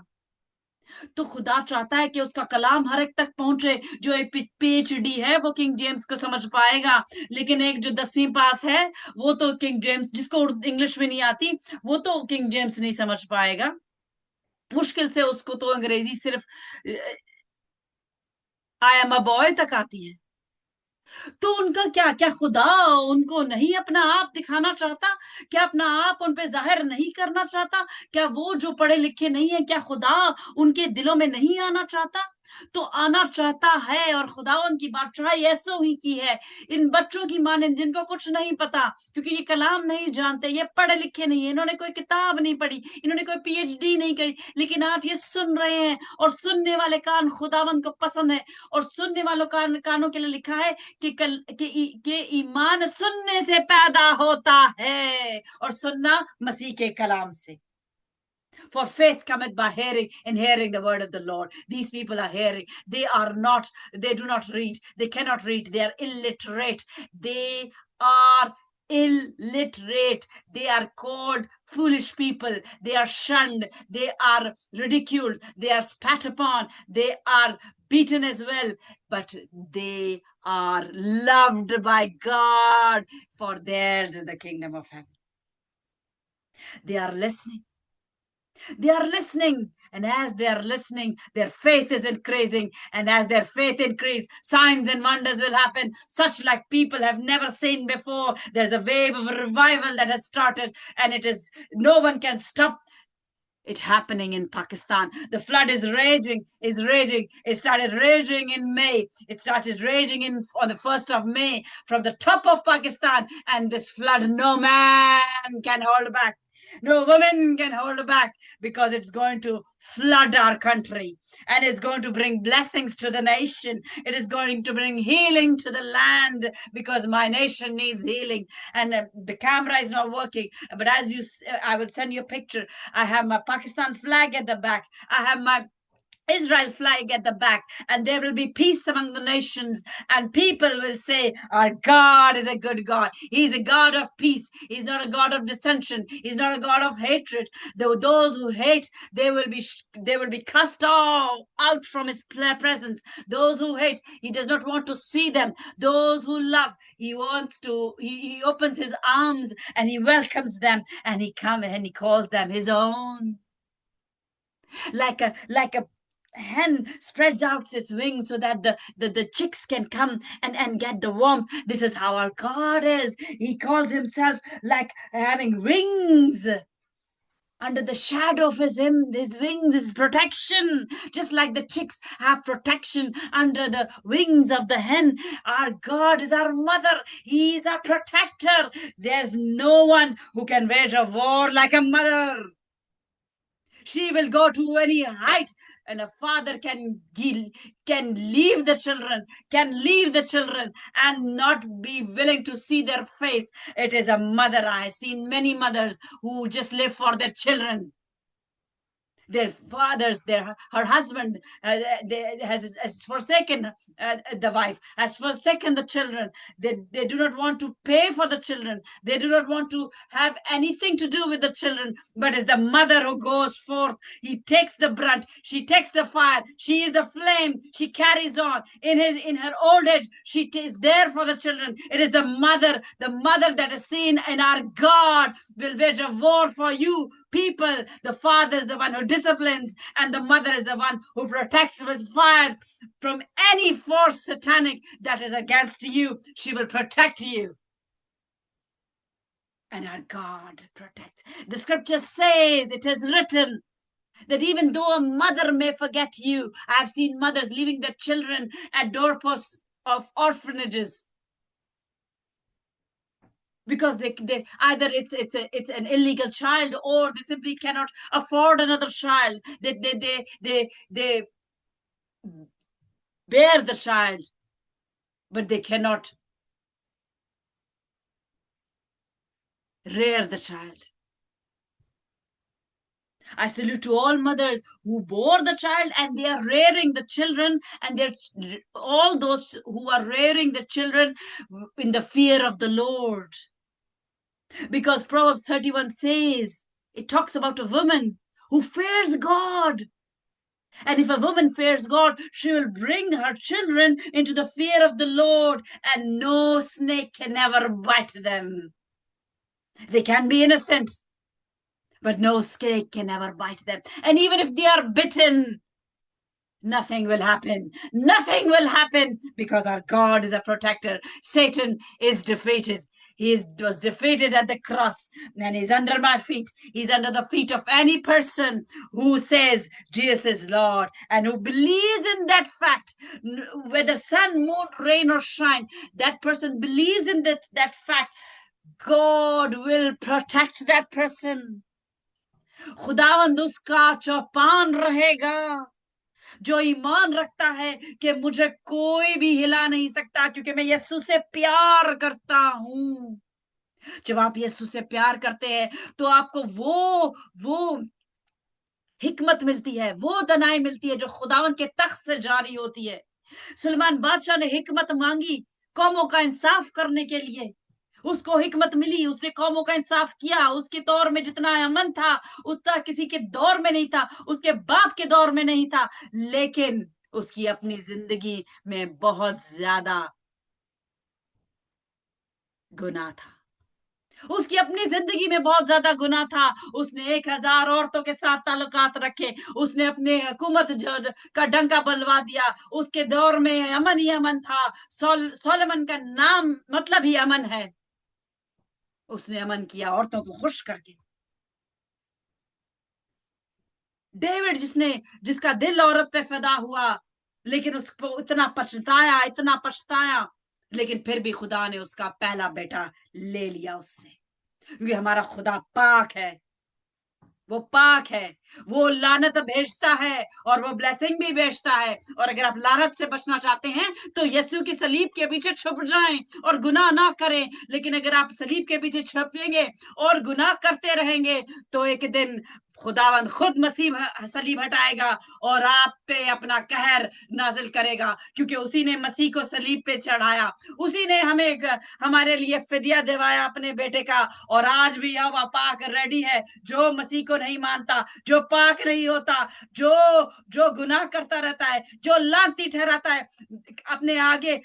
تو خدا چاہتا ہے کہ اس کا کلام ہر ایک تک پہنچے. جو ایک پی ایچ ڈی ہے وہ کنگ جیمز کو سمجھ پائے گا, لیکن ایک جو 10ویں پاس ہے وہ تو کنگ جیمز, جس کو انگلش میں نہیں آتی, وہ تو کنگ جیمز نہیں سمجھ پائے گا. مشکل سے اس کو تو انگریزی صرف آئی ایم اے بوائے تک آتی ہے. تو ان کا کیا خدا ان کو نہیں اپنا آپ دکھانا چاہتا؟ کیا اپنا آپ ان پہ ظاہر نہیں کرنا چاہتا؟ کیا وہ جو پڑھے لکھے نہیں ہیں, کیا خدا ان کے دلوں میں نہیں آنا چاہتا؟ तो आना चाहता है, और खुदावन की बादशाही ऐसो ही की है इन बच्चों की माने जिनको कुछ नहीं पता, क्योंकि ये कलाम नहीं जानते, ये पढ़े लिखे नहीं है, इन्होंने कोई किताब नहीं पढ़ी, इन्होंने कोई पीएचडी नहीं करी, लेकिन आज ये सुन रहे हैं, और सुनने वाले कान खुदावन को पसंद है, और सुनने वालों कानों के लिए लिखा है कि ईमान सुनने से पैदा होता है, और सुनना मसीह के कलाम से। For faith cometh by hearing, and hearing the word of the Lord. These people are hearing. They do not read. They cannot read. They are illiterate. They are illiterate. They are called foolish people. They are shunned. They are ridiculed. They are spat upon. They are beaten as well. But they are loved by God, for theirs is the kingdom of heaven. They are listening. They are listening, and as they are listening, their faith is increasing, and as their faith increases, signs and wonders will happen, such like people have never seen before. There's a wave of revival that has started, and no one can stop it happening in Pakistan. The flood is raging. It started raging in May. It started raging on the 1st of May from the top of Pakistan, and this flood, no man can hold back. No woman can hold back, because it's going to flood our country, and it's going to bring blessings to the nation. It is going to bring healing to the land, because my nation needs healing. And the camera is not working, but I will send you a picture. I have my Pakistan flag at the back. I have my Israel flag at the back, and there will be peace among the nations, and people will say, our God is a good God. He's a God of peace. He's not a God of dissension. He's not a God of hatred. Those who hate, they will be cast out from his presence. Those who hate, he does not want to see them. Those who love, he opens his arms and he welcomes them, and he comes and he calls them his own. Like a hen spreads out its wings so that the chicks can come and get the warmth. This is how our God is. He calls himself like having wings. Under the shadow of his wings is protection, just like the chicks have protection under the wings of the hen. Our God is our mother. He is our protector. There's no one who can wage a war like a mother. She will go to any height, and a father can leave the children, and not be willing to see their face. It is a mother. I have seen many mothers who just live for their children. Their fathers, her husband has forsaken the wife, has forsaken the children. They do not want to pay for the children. They do not want to have anything to do with the children. But it's the mother who goes forth. He takes the brunt. She takes the fire. She is the flame. She carries on. In her old age, she is there for the children. It is the mother that is seen, and our God will wage a war for you people. The father is the one who disciplines, and the mother is the one who protects with fire from any force satanic that is against you. She will protect you. And our God protects. The scripture says, it is written, that even though a mother may forget you, I have seen mothers leaving their children at doorposts of orphanages, because they either it's an illegal child, or they simply cannot afford another child. They bear the child, but they cannot rear the child. I salute to all mothers who bore the child, and they are rearing the children, and all those who are rearing the children in the fear of the Lord. Because Proverbs 31 says, it talks about a woman who fears God. And if a woman fears God, she will bring her children into the fear of the Lord, and no snake can ever bite them. They can be innocent, but no snake can ever bite them. And even if they are bitten, nothing will happen. Nothing will happen, because our God is a protector. Satan is defeated. was defeated at the cross, and he's under my feet. He's under the feet of any person who says Jesus is Lord and who believes in that fact. Whether sun, moon, rain, or shine, that person believes in that fact. God will protect that person. खुदावंद उसका चौपान रहेगा. जो ईमान रखता है कि मुझे कोई भी हिला नहीं सकता क्योंकि मैं यीशु से प्यार करता हूं. जब आप यीशु से प्यार करते हैं तो आपको वो हिकमत मिलती है, वो दनाई मिलती है जो खुदावन के तख्त से जारी होती है. सुलेमान बादशाह ने हिकमत मांगी कौमों का इंसाफ करने के लिए. उसको हिकमत मिली, उसने कौमों का इंसाफ किया. उसके दौर में जितना अमन था उतना किसी के दौर में नहीं था, उसके बाप के दौर में नहीं था, लेकिन उसकी अपनी जिंदगी में बहुत ज्यादा गुनाह था. उसकी अपनी जिंदगी में बहुत ज्यादा गुनाह था. उसने 1000 औरतों के साथ ताल्लुकात रखे. उसने अपने हुकूमत का डंका बलवा दिया. उसके दौर में अमन ही अमन था. सोलोमन का नाम मतलब ही अमन है. उसने अमन किया औरतों को खुश करके. डेविड जिसका दिल औरत पे फिदा हुआ, लेकिन उसको इतना पछताया, लेकिन फिर भी खुदा ने उसका पहला बेटा ले लिया उससे. क्योंकि हमारा खुदा पाक है, वो पाक है. वो लानत भेजता है और वो ब्लेसिंग भी भेजता है. और अगर आप लानत से बचना चाहते हैं तो यीशु की सलीब के पीछे छुप जाएं और गुनाह ना करें. लेकिन अगर आप सलीब के पीछे छुपेंगे और गुनाह करते रहेंगे तो एक दिन खुदावंद खुद मसीह सलीब हटाएगा और आप पे अपना कहर नाजिल करेगा. क्योंकि उसी ने मसीह को सलीब पे चढ़ाया, उसी ने हमारे लिए फिदिया दिवाया अपने बेटे का. और आज भी यहोवा पाक रेडी है. जो मसीह को नहीं मानता, जो पाक नहीं होता, जो गुनाह करता रहता है, जो लानती ठहराता है, अपने आगे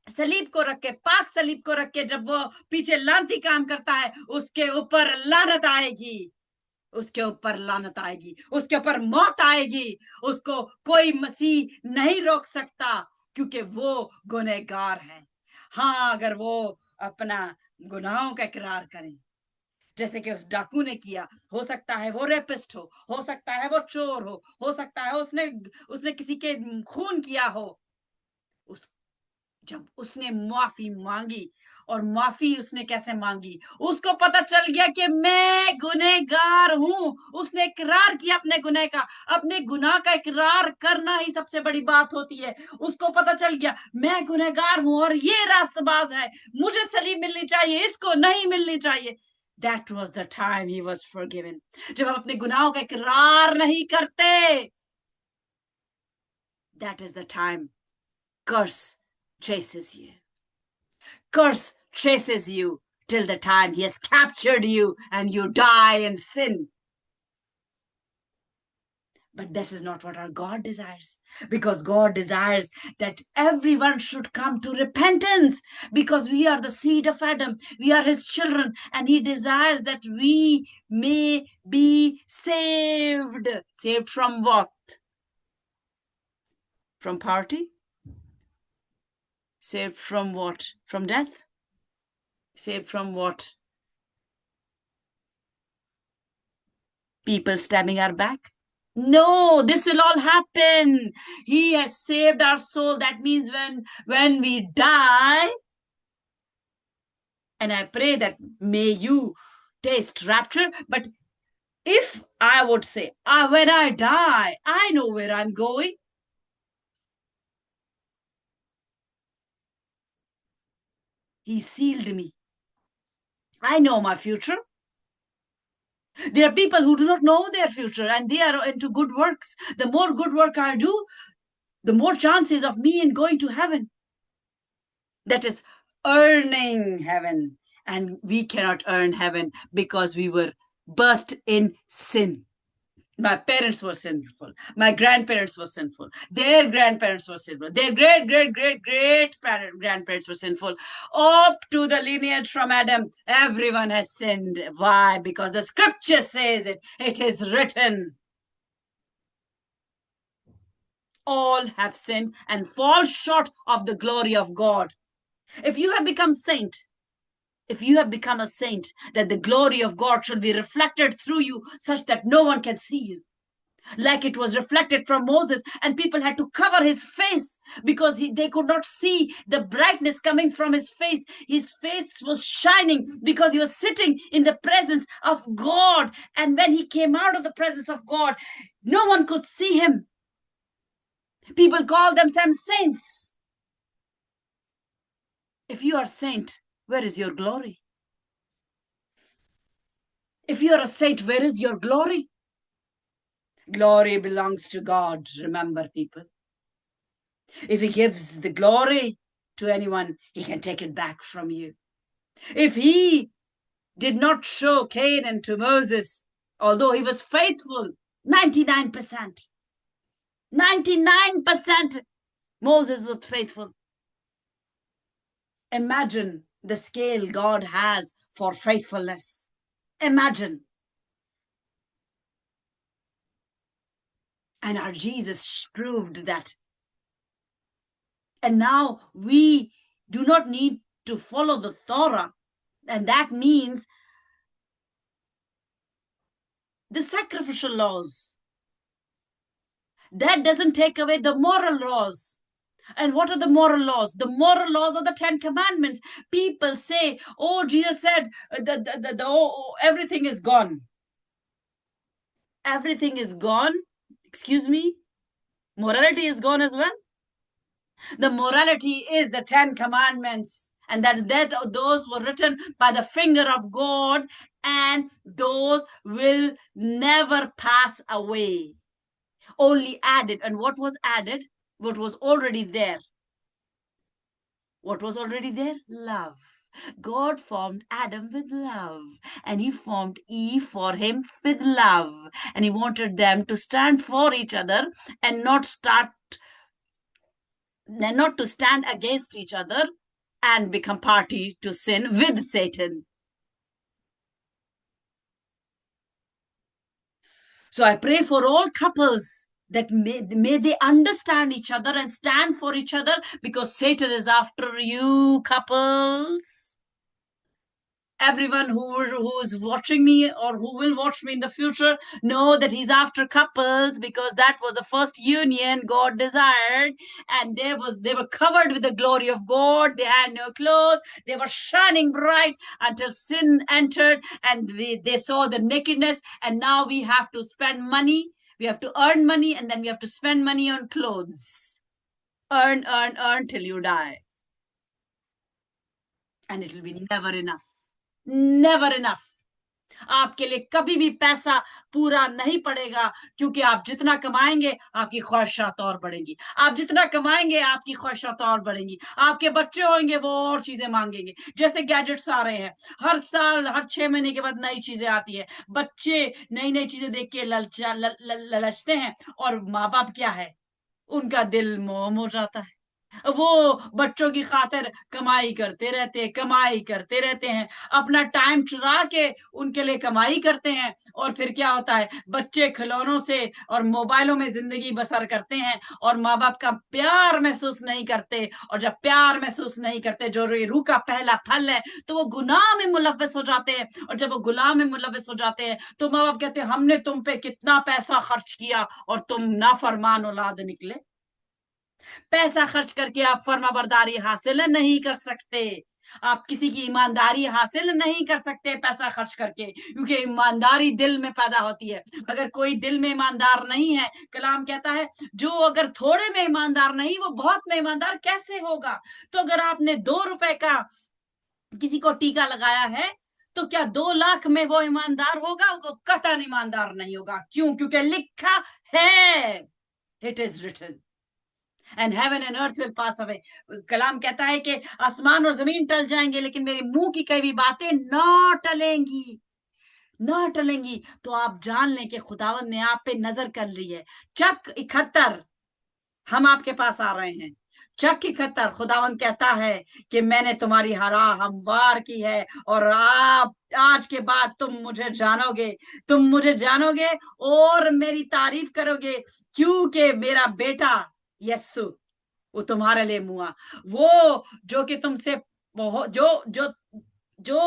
सलीब को रख के, पाक सलीब को रख के जब वो पीछे लानती काम करता है, उसके ऊपर लानत आएगी, उसके ऊपर लानत आएगी, उसके ऊपर मौत आएगी. उसको कोई मसीह नहीं रोक सकता क्योंकि वो गुनहगार है. हाँ, अगर वो अपना गुनाहों का इकरार करें जैसे कि उस डाकू ने किया. हो सकता है वो रेपिस्ट हो सकता है वो चोर हो सकता है उसने किसी के खून किया हो. जब उसने माफी मांगी, और माफी उसने कैसे मांगी, उसको पता चल गया कि मैं गुनहगार हूं. उसने इकरार किया अपने गुनाह का. अपने गुनाह का इकरार करना ही सबसे बड़ी बात होती है. उसको पता चल गया मैं गुनहगार हूं और ये रास्तबाज है, मुझे सलीब मिलनी चाहिए, इसको नहीं मिलनी चाहिए. That was the time he was forgiven. जब हम अपने गुनाहों का इकरार नहीं करते, that is the time curse chases you. Curse chases you till the time he has captured you and you die in sin. But this is not what our God desires, because God desires that everyone should come to repentance, because we are the seed of Adam, we are his children, and he desires that we may be saved. Saved from what? From poverty? Saved from what? From death? Saved from what? People stabbing our back? No, this will all happen. He has saved our soul. That means when we die, and I pray that may you taste rapture, but if I would say, when I die, I know where I'm going. He sealed me. I know my future. There are people who do not know their future and they are into good works. The more good work I do, the more chances of me in going to heaven. That is earning heaven. And we cannot earn heaven because we were birthed in sin. My parents were sinful. My grandparents were sinful. Their grandparents were sinful. Their great-great-great-great-grandparents were sinful. Up to the lineage from Adam, everyone has sinned. Why? Because the scripture says it. It is written. All have sinned and fall short of the glory of God. If you have become saint, if you have become a saint, that the glory of God should be reflected through you such that no one can see you. Like it was reflected from Moses, and people had to cover his face because they could not see the brightness coming from his face. His face was shining because he was sitting in the presence of God. And when he came out of the presence of God, no one could see him. People call themselves saints. If you are a saint, where is your glory? If you are a saint, where is your glory? Glory belongs to God, remember, people. If he gives the glory to anyone, he can take it back from you. If he did not show Canaan to Moses, although he was faithful, 99%, 99% Moses was faithful. Imagine the scale God has for faithfulness. Imagine. And our Jesus proved that. And now we do not need to follow the Torah. And that means the sacrificial laws. That doesn't take away the moral laws. And what are the moral laws? The moral laws are the 10 commandments. People say, oh, Jesus said everything is gone. Everything is gone. Excuse me? Morality is gone as well. The morality is the 10 commandments. And that those were written by the finger of God, and those will never pass away. Only added. And what was added? What was already there? What was already there? Love. God formed Adam with love, and he formed Eve for him with love. And he wanted them to stand for each other and not to stand against each other and become party to sin with Satan. So I pray for all couples that may they understand each other and stand for each other, because Satan is after you, couples. Everyone who's watching me or who will watch me in the future know that he's after couples, because that was the first union God desired. And they were covered with the glory of God. They had no clothes. They were shining bright until sin entered, and they saw the nakedness. And now we have to spend money. We have to earn money, and then we have to spend money on clothes. Earn till you die. And it will be never enough. Never enough. आपके लिए कभी भी पैसा पूरा नहीं पड़ेगा, क्योंकि आप जितना कमाएंगे आपकी ख्वाहिशात और बढ़ेंगी. आप जितना कमाएंगे आपकी ख्वाहिशात और बढ़ेंगी. आपके बच्चे होंगे वो और चीजें मांगेंगे. जैसे गैजेट्स आ रहे हैं हर साल, हर 6 महीने के बाद नई चीजें आती है. बच्चे नई नई चीजें देख के ललचते हैं, और माँ बाप क्या है, उनका दिल मोम हो जाता है. वो बच्चों की खातिर कमाई करते रहते हैं, अपना टाइम चुरा के उनके लिए कमाई करते हैं. और फिर क्या होता है, बच्चे खिलौनों से और मोबाइलों में जिंदगी बसर करते हैं, और माँ बाप का प्यार महसूस नहीं करते. और जब प्यार महसूस नहीं करते, जो रूह का पहला फल है, तो वो गुनाह में मुलव्वस हो जाते हैं. और जब वो गुनाह में मुलव्वस हो जाते हैं, तो माँ बाप कहते हैं हमने तुम पे कितना पैसा खर्च किया और तुम नाफरमान औलाद निकले. पैसा खर्च करके आप फर्माबरदारी हासिल नहीं कर सकते. आप किसी की ईमानदारी हासिल नहीं कर सकते पैसा खर्च करके, क्योंकि ईमानदारी दिल में पैदा होती है. अगर कोई दिल में ईमानदार नहीं है, कलाम कहता है जो अगर थोड़े में ईमानदार नहीं, वो बहुत में ईमानदार कैसे होगा. तो अगर आपने 2 रुपए का किसी को टीका लगाया है, तो क्या 2 लाख में वो ईमानदार होगा? वो कतई ईमानदार नहीं होगा. क्यों? क्योंकि लिखा है, it is written, and heaven and earth will pass away. कलाम कहता है कि आसमान और जमीन टल जाएंगे, लेकिन मेरे मुंह की कई भी बातें ना टलेंगी, ना टलेंगी. तो आप जान लें कि खुदावंद ने आप पे नजर कर ली है. चक 71 हम आपके पास आ रहे हैं. चक 71 खुदावंद कहता है कि मैंने तुम्हारी हरा हमवार की है, और आप आज के बाद तुम मुझे जानोगे और मेरी तारीफ करोगे, क्योंकि मेरा बेटा यस्सु वो तुम्हारे लिए मुआ, वो जो कि तुमसे जो جو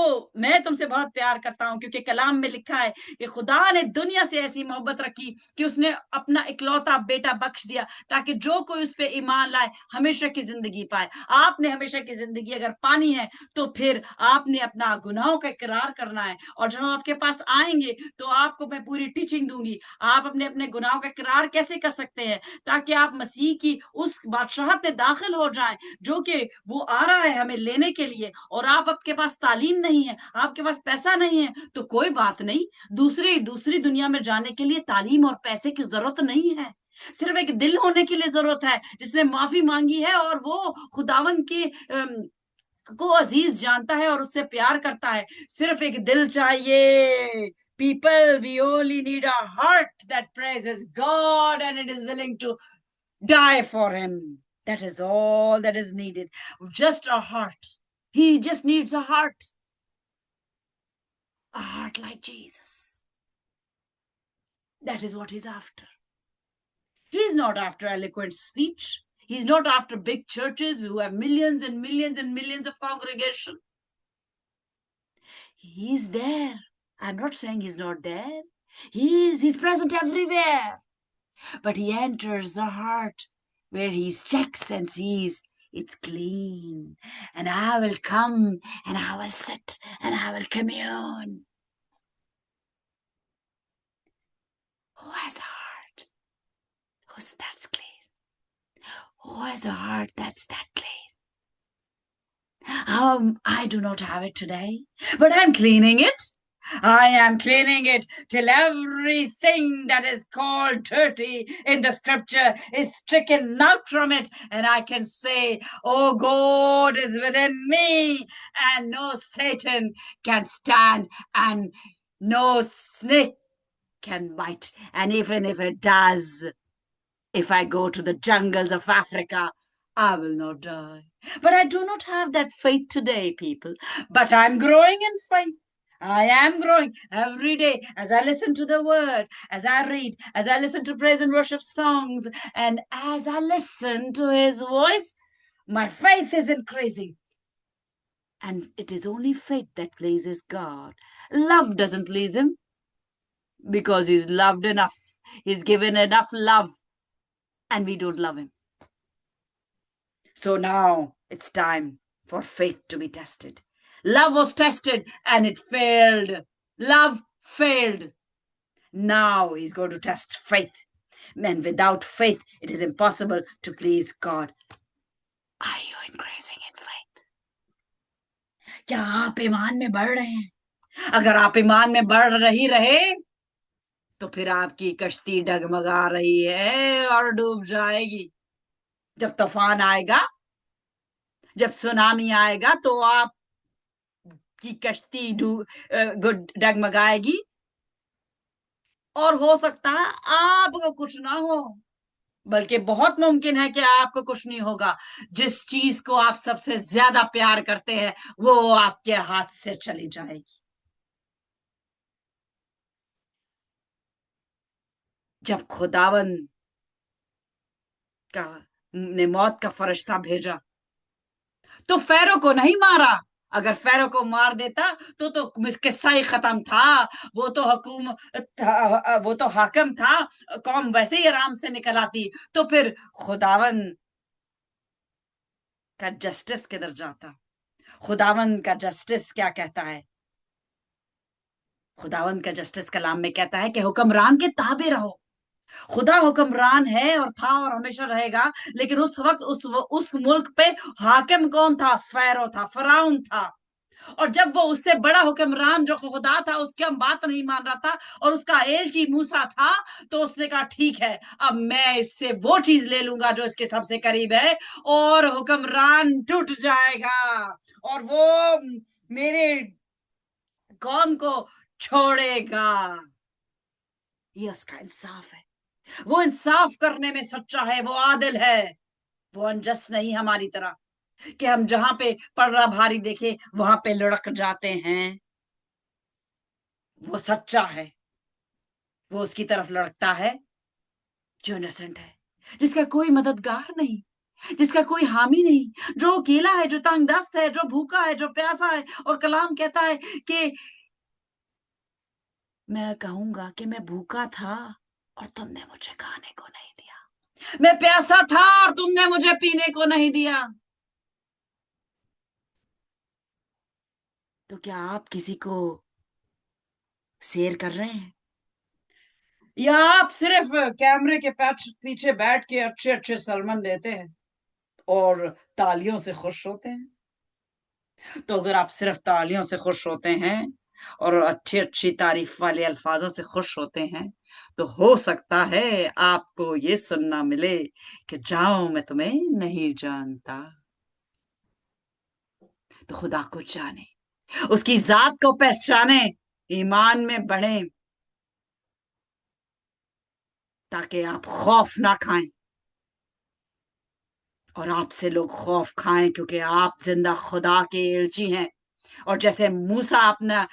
میں تم سے بہت پیار کرتا ہوں، کیونکہ کلام میں لکھا ہے کہ خدا نے دنیا سے ایسی محبت رکھی کہ اس نے اپنا اکلوتا بیٹا بخش دیا تاکہ جو کوئی اس پہ ایمان لائے ہمیشہ کی زندگی پائے۔ آپ نے ہمیشہ کی زندگی اگر پانی ہے تو پھر آپ نے اپنا گناہوں کا اقرار کرنا ہے، اور جب ہم آپ کے پاس آئیں گے تو آپ کو میں پوری ٹیچنگ دوں گی، آپ اپنے گناہوں کا اقرار کیسے کر سکتے ہیں تاکہ آپ مسیح کی اس بادشاہت میں داخل ہو جائیں جو کہ وہ آ رہا ہے ہمیں لینے کے لیے۔ اور آپ کے پاس تعلیم نہیں ہے، آپ کے پاس پیسہ نہیں ہے تو کوئی بات نہیں، دوسری دنیا میں جانے کے لیے تعلیم اور پیسے کی ضرورت نہیں ہے، صرف ایک دل ہونے کے لیے ضرورت ہے جس نے معافی مانگی ہے اور وہ خداون کے کو عزیز جانتا ہے اور اس سے پیار کرتا ہے۔ صرف ایک دل چاہیے۔ People, we only need a heart that praises God and it is willing to die for him. That is all that is needed. Just a heart. He just needs a heart. A heart like Jesus. That is what he's after. He's not after eloquent speech. He's not after big churches who have millions and millions and millions of congregation. He's there. I'm not saying he's not there. He's present everywhere. But he enters the heart where he checks and sees it's clean. And I will come and I will sit and I will commune. Who has a heart? That's clean? Who has a heart that's that clean? I do not have it today, but I'm cleaning it. I am cleaning it till everything that is called dirty in the scripture is stricken out from it. And I can say, oh, God is within me and no Satan can stand and no snake can bite. And even if it does, if I go to the jungles of Africa, I will not die. But I do not have that faith today, people. But I'm growing in faith. I am growing every day as I listen to the word, as I read, as I listen to praise and worship songs, and as I listen to his voice, my faith is increasing. And it is only faith that pleases God. Love doesn't please him because he's loved enough. He's given enough love, and we don't love him. So now it's time for faith to be tested. Love was tested and it failed. Love failed. Now he's going to test faith. And without faith, it is impossible to please God. Are you increasing in faith? क्या आप ईमान में बढ़ रहे हैं? अगर आप ईमान में बढ़ रही रहे तो फिर आपकी कश्ती डगमगा रही है और डूब जाएगी। जब तूफान आएगा, जब सुनामी आएगा तो आप की कश्ती डगमगाएगी और हो सकता है आपको कुछ ना हो, बल्कि बहुत मुमकिन है कि आपको कुछ नहीं होगा। जिस चीज को आप सबसे ज्यादा प्यार करते हैं वो आपके हाथ से चली जाएगी। जब खुदावन ने मौत का फरिश्ता भेजा तो फैरो को नहीं मारा। अगर फैरो को मार देता तो किस्सा ही खत्म था। वो तो हाकिम था, कौम वैसे ही आराम से निकल आती। तो फिर खुदावन का जस्टिस किधर जाता? खुदावन का जस्टिस क्या कहता है? खुदावन का जस्टिस कलाम में कहता है कि हुक्मरान के ताबे रहो। खुदा हुक्मरान है और था और हमेशा रहेगा, लेकिन उस वक्त उस मुल्क पे हाकिम कौन था? फैरो था, फराउन था। और जब वो उससे बड़ा हुक्मरान जो खुदा था उसकी हम बात नहीं मान रहा था और उसका एलची मूसा था, तो उसने कहा ठीक है, अब मैं इससे वो चीज ले लूंगा जो इसके सबसे करीब है और हुक्मरान टूट जाएगा और वो मेरे कौम को छोड़ेगा। ये उसका इंसाफ है। वो इंसाफ करने में सच्चा है, वो आदिल है, वो अनजस्ट नहीं हमारी तरह कि हम जहां पे पलड़ा भारी देखे वहां पे लुढ़क जाते हैं। वो सच्चा है, वो उसकी तरफ लड़कता है जो इनोसेंट है, जिसका कोई मददगार नहीं, जिसका कोई हामी नहीं, जो अकेला है, जो तंग दस्त है, जो भूखा है, जो प्यासा है, और कलाम कहता है कि मैं कहूंगा कि मैं भूखा था और तुमने मुझे खाने को नहीं दिया, मैं प्यासा था और तुमने मुझे पीने को नहीं दिया। तो क्या आप किसी को शेयर कर रहे हैं, या आप सिर्फ कैमरे के पीछे बैठ के अच्छे अच्छे सलमान देते हैं और तालियों से खुश होते हैं? तो अगर आप सिर्फ तालियों से खुश होते हैं और अच्छी अच्छी तारीफ वाले अल्फाजों से खुश होते हैं, तो हो सकता है आपको ये सुनना मिले कि जाओ मैं तुम्हें नहीं जानता। तो खुदा को जाने, उसकी जात को पहचाने, ईमान में बढ़े, ताकि आप खौफ ना खाएं और आपसे लोग खौफ खाएं, क्योंकि आप जिंदा खुदा के एलची हैं। और जैसे मूसा अपना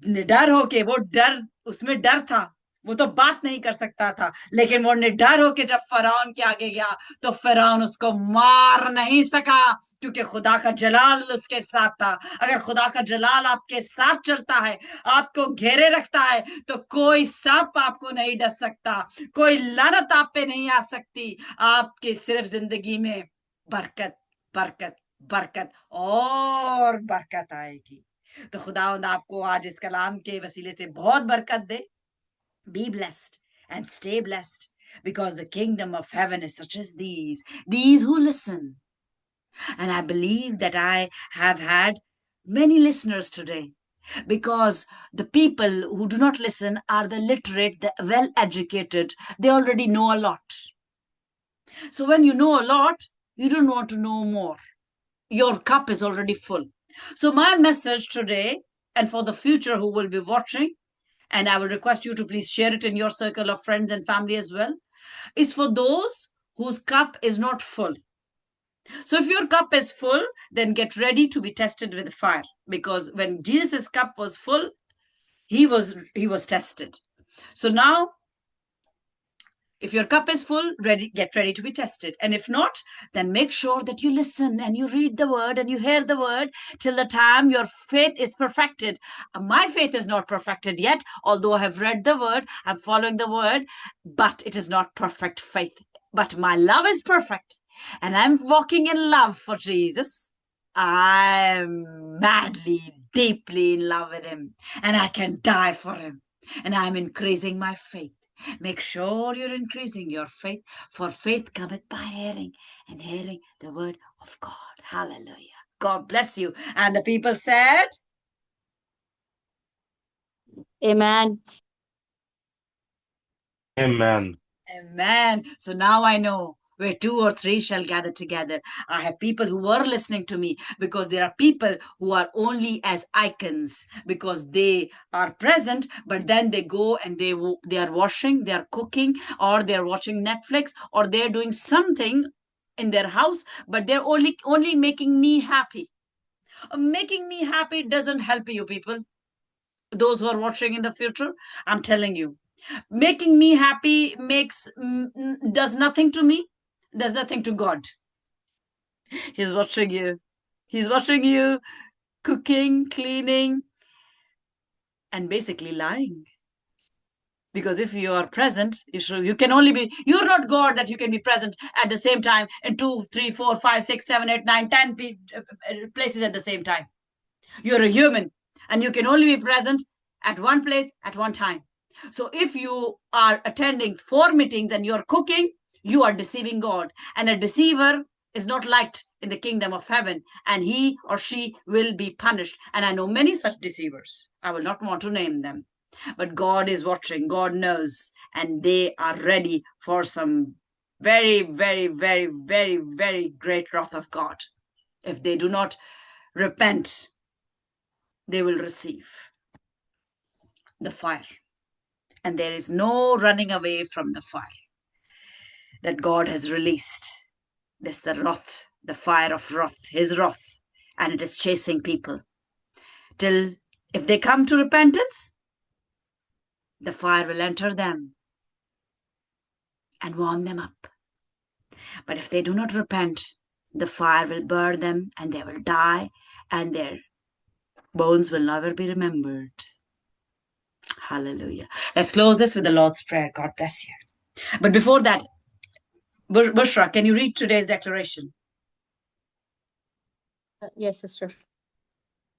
निडर होके, वो डर, उसमें डर था, वो तो बात नहीं कर सकता था, लेकिन वो निडर होके जब फराउन के आगे गया तो फराउन उसको मार नहीं सका, क्योंकि खुदा का जलाल उसके साथ था। अगर खुदा का जलाल आपके साथ चलता है, आपको घेरे रखता है, तो कोई सांप आपको नहीं डस सकता, कोई लानत आप पे नहीं आ सकती। आपके सिर्फ जिंदगी में बरकत, बरकत, बरकत और बरकत आएगी। तो खुदावंद आपको आज इस कलाम के वसीले से बहुत बरकत दे। Be blessed and stay blessed, because the kingdom of heaven is such as these who listen. And I believe that I have had many listeners today, because the people who do not listen are the literate, the well educated. They already know a lot. So when you know a lot, you don't want to know more. Your cup is already full. So my message today, and for the future who will be watching, and I will request you to please share it in your circle of friends and family as well, is for those whose cup is not full. So if your cup is full, then get ready to be tested with fire, because when Jesus' cup was full, he was tested. So now, if your cup is full, get ready to be tested. And if not, then make sure that you listen and you read the word and you hear the word till the time your faith is perfected. My faith is not perfected yet, although I have read the word, I'm following the word, but it is not perfect faith. But my love is perfect, and I'm walking in love for Jesus. I'm madly, deeply in love with him, and I can die for him. And I'm increasing my faith. Make sure you're increasing your faith, for faith cometh by hearing, and hearing the word of God. Hallelujah. God bless you. And the people said, Amen. Amen. Amen. So now I know where two or three shall gather together. I have people who were listening to me, because there are people who are only as icons, because they are present, but then they go and they are washing, they are cooking, or they are watching Netflix, or they're doing something in their house, but they're only making me happy. Making me happy doesn't help you people. Those who are watching in the future, I'm telling you, making me happy does nothing to me, does nothing to God. He's watching you. He's watching you cooking, cleaning, and basically lying. Because if you are present, you can only be, you're not God that you can be present at the same time in 2, 3, 4, 5, 6, 7, 8, 9, 10 places at the same time. You're a human, and you can only be present at one place at one time. So if you are attending 4 meetings and you're cooking, you are deceiving God. And a deceiver is not liked in the kingdom of heaven, and he or she will be punished. And I know many such deceivers. I will not want to name them. But God is watching, God knows, and they are ready for some very, very, very, very, very great wrath of God. If they do not repent, they will receive the fire. And there is no running away from the fire that God has released. This the wrath, the fire of wrath, his wrath, and it is chasing people. Till if they come to repentance, the fire will enter them and warm them up. But if they do not repent, the fire will burn them and they will die, and their bones will never be remembered. Hallelujah. Let's close this with the Lord's Prayer. God bless you. But before that, Bushra, can you read today's declaration? Yes, sister.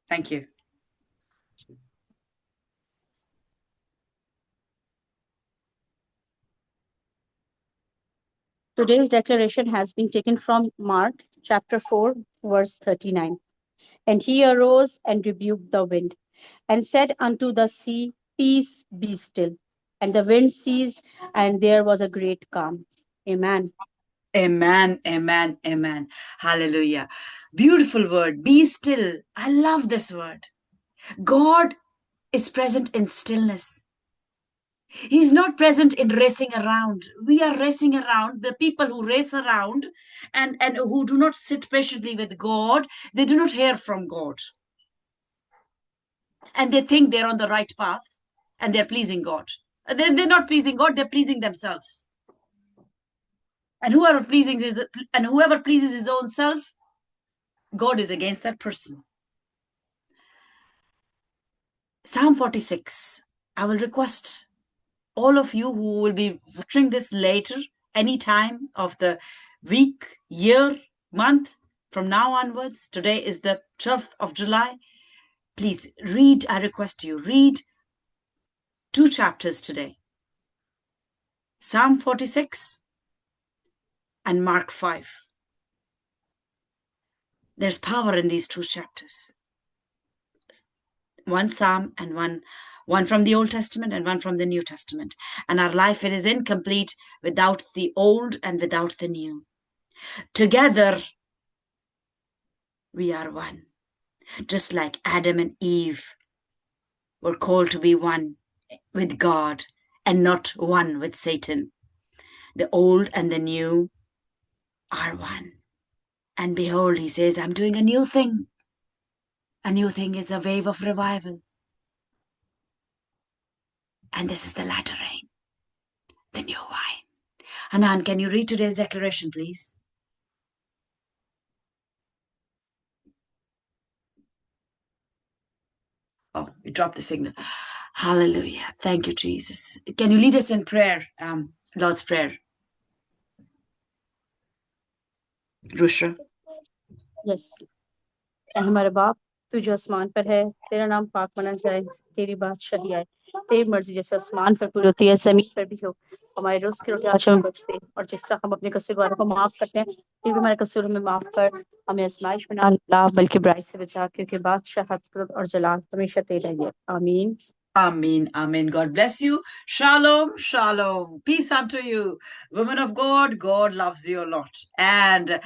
Thank you. Today's declaration has been taken from Mark chapter 4, verse 39. And he arose and rebuked the wind and said unto the sea, Peace, be still. And the wind ceased, and there was a great calm. Amen. Amen, amen, amen. Hallelujah. Beautiful word. Be still. I love this word. God is present in stillness. He's not present in racing around. We are racing around. The people who race around and who do not sit patiently with God, they do not hear from God. And they think they're on the right path and they're pleasing God. They're not pleasing God, they're pleasing themselves. And whoever pleases his own self, God is against that person. Psalm 46. I will request all of you who will be watching this later, any time of the week, year, month, from now onwards. Today is the 12th of July. Please read, I request you, read 2 chapters today. Psalm 46 and Mark 5. There's power in these 2 chapters. One Psalm and one from the Old Testament and one from the New Testament. And our life, it is incomplete without the old and without the new. Together, we are one. Just like Adam and Eve were called to be one with God and not one with Satan. The old and the new are one. And behold, he says, I'm doing a new thing. A new thing is a wave of revival. And this is the latter rain, the new wine. Hanan, can you read today's declaration, please? Oh, you dropped the signal. Hallelujah. Thank you, Jesus. Can you lead us in prayer, Lord's Prayer? Rushra. Yes. اے ہمارے باپ تو جو آسمان پر ہے، تیرا نام پاک مانا جائے، تیری بادشاہی آئے، تیری مرضی جیسے آسمان پر پوری ہوتی ہے زمین پر بھی ہو. ہمارے روز کی روٹی آج ہمیں بخش دے، اور جس طرح ہم اپنے قصورواروں کو معاف کرتے ہیں، تو بھی ہمارے قصور میں معاف کر، ہمیں آزمائش میں نہ لا بلکہ برائی سے بچا، کیونکہ بادشاہ، قدرت اور جلال ہمیشہ تیرا ہی ہے. آمین. Amen, amen. God bless you. Shalom, shalom. Peace unto you. Women of God, God loves you a lot. And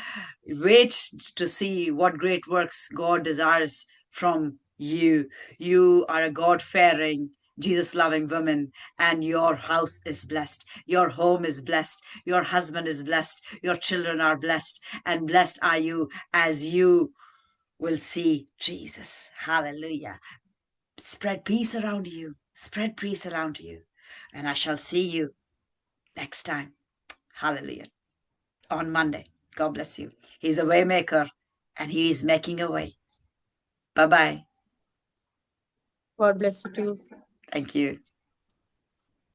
wait to see what great works God desires from you. You are a God-fearing, Jesus-loving woman, and your house is blessed. Your home is blessed. Your husband is blessed. Your children are blessed. And blessed are you as you will see Jesus. Hallelujah. Spread peace around you. Spread peace around you. And I shall see you next time. Hallelujah. On Monday. God bless you. He's a way maker and he is making a way. Bye-bye. God bless you too. Thank you.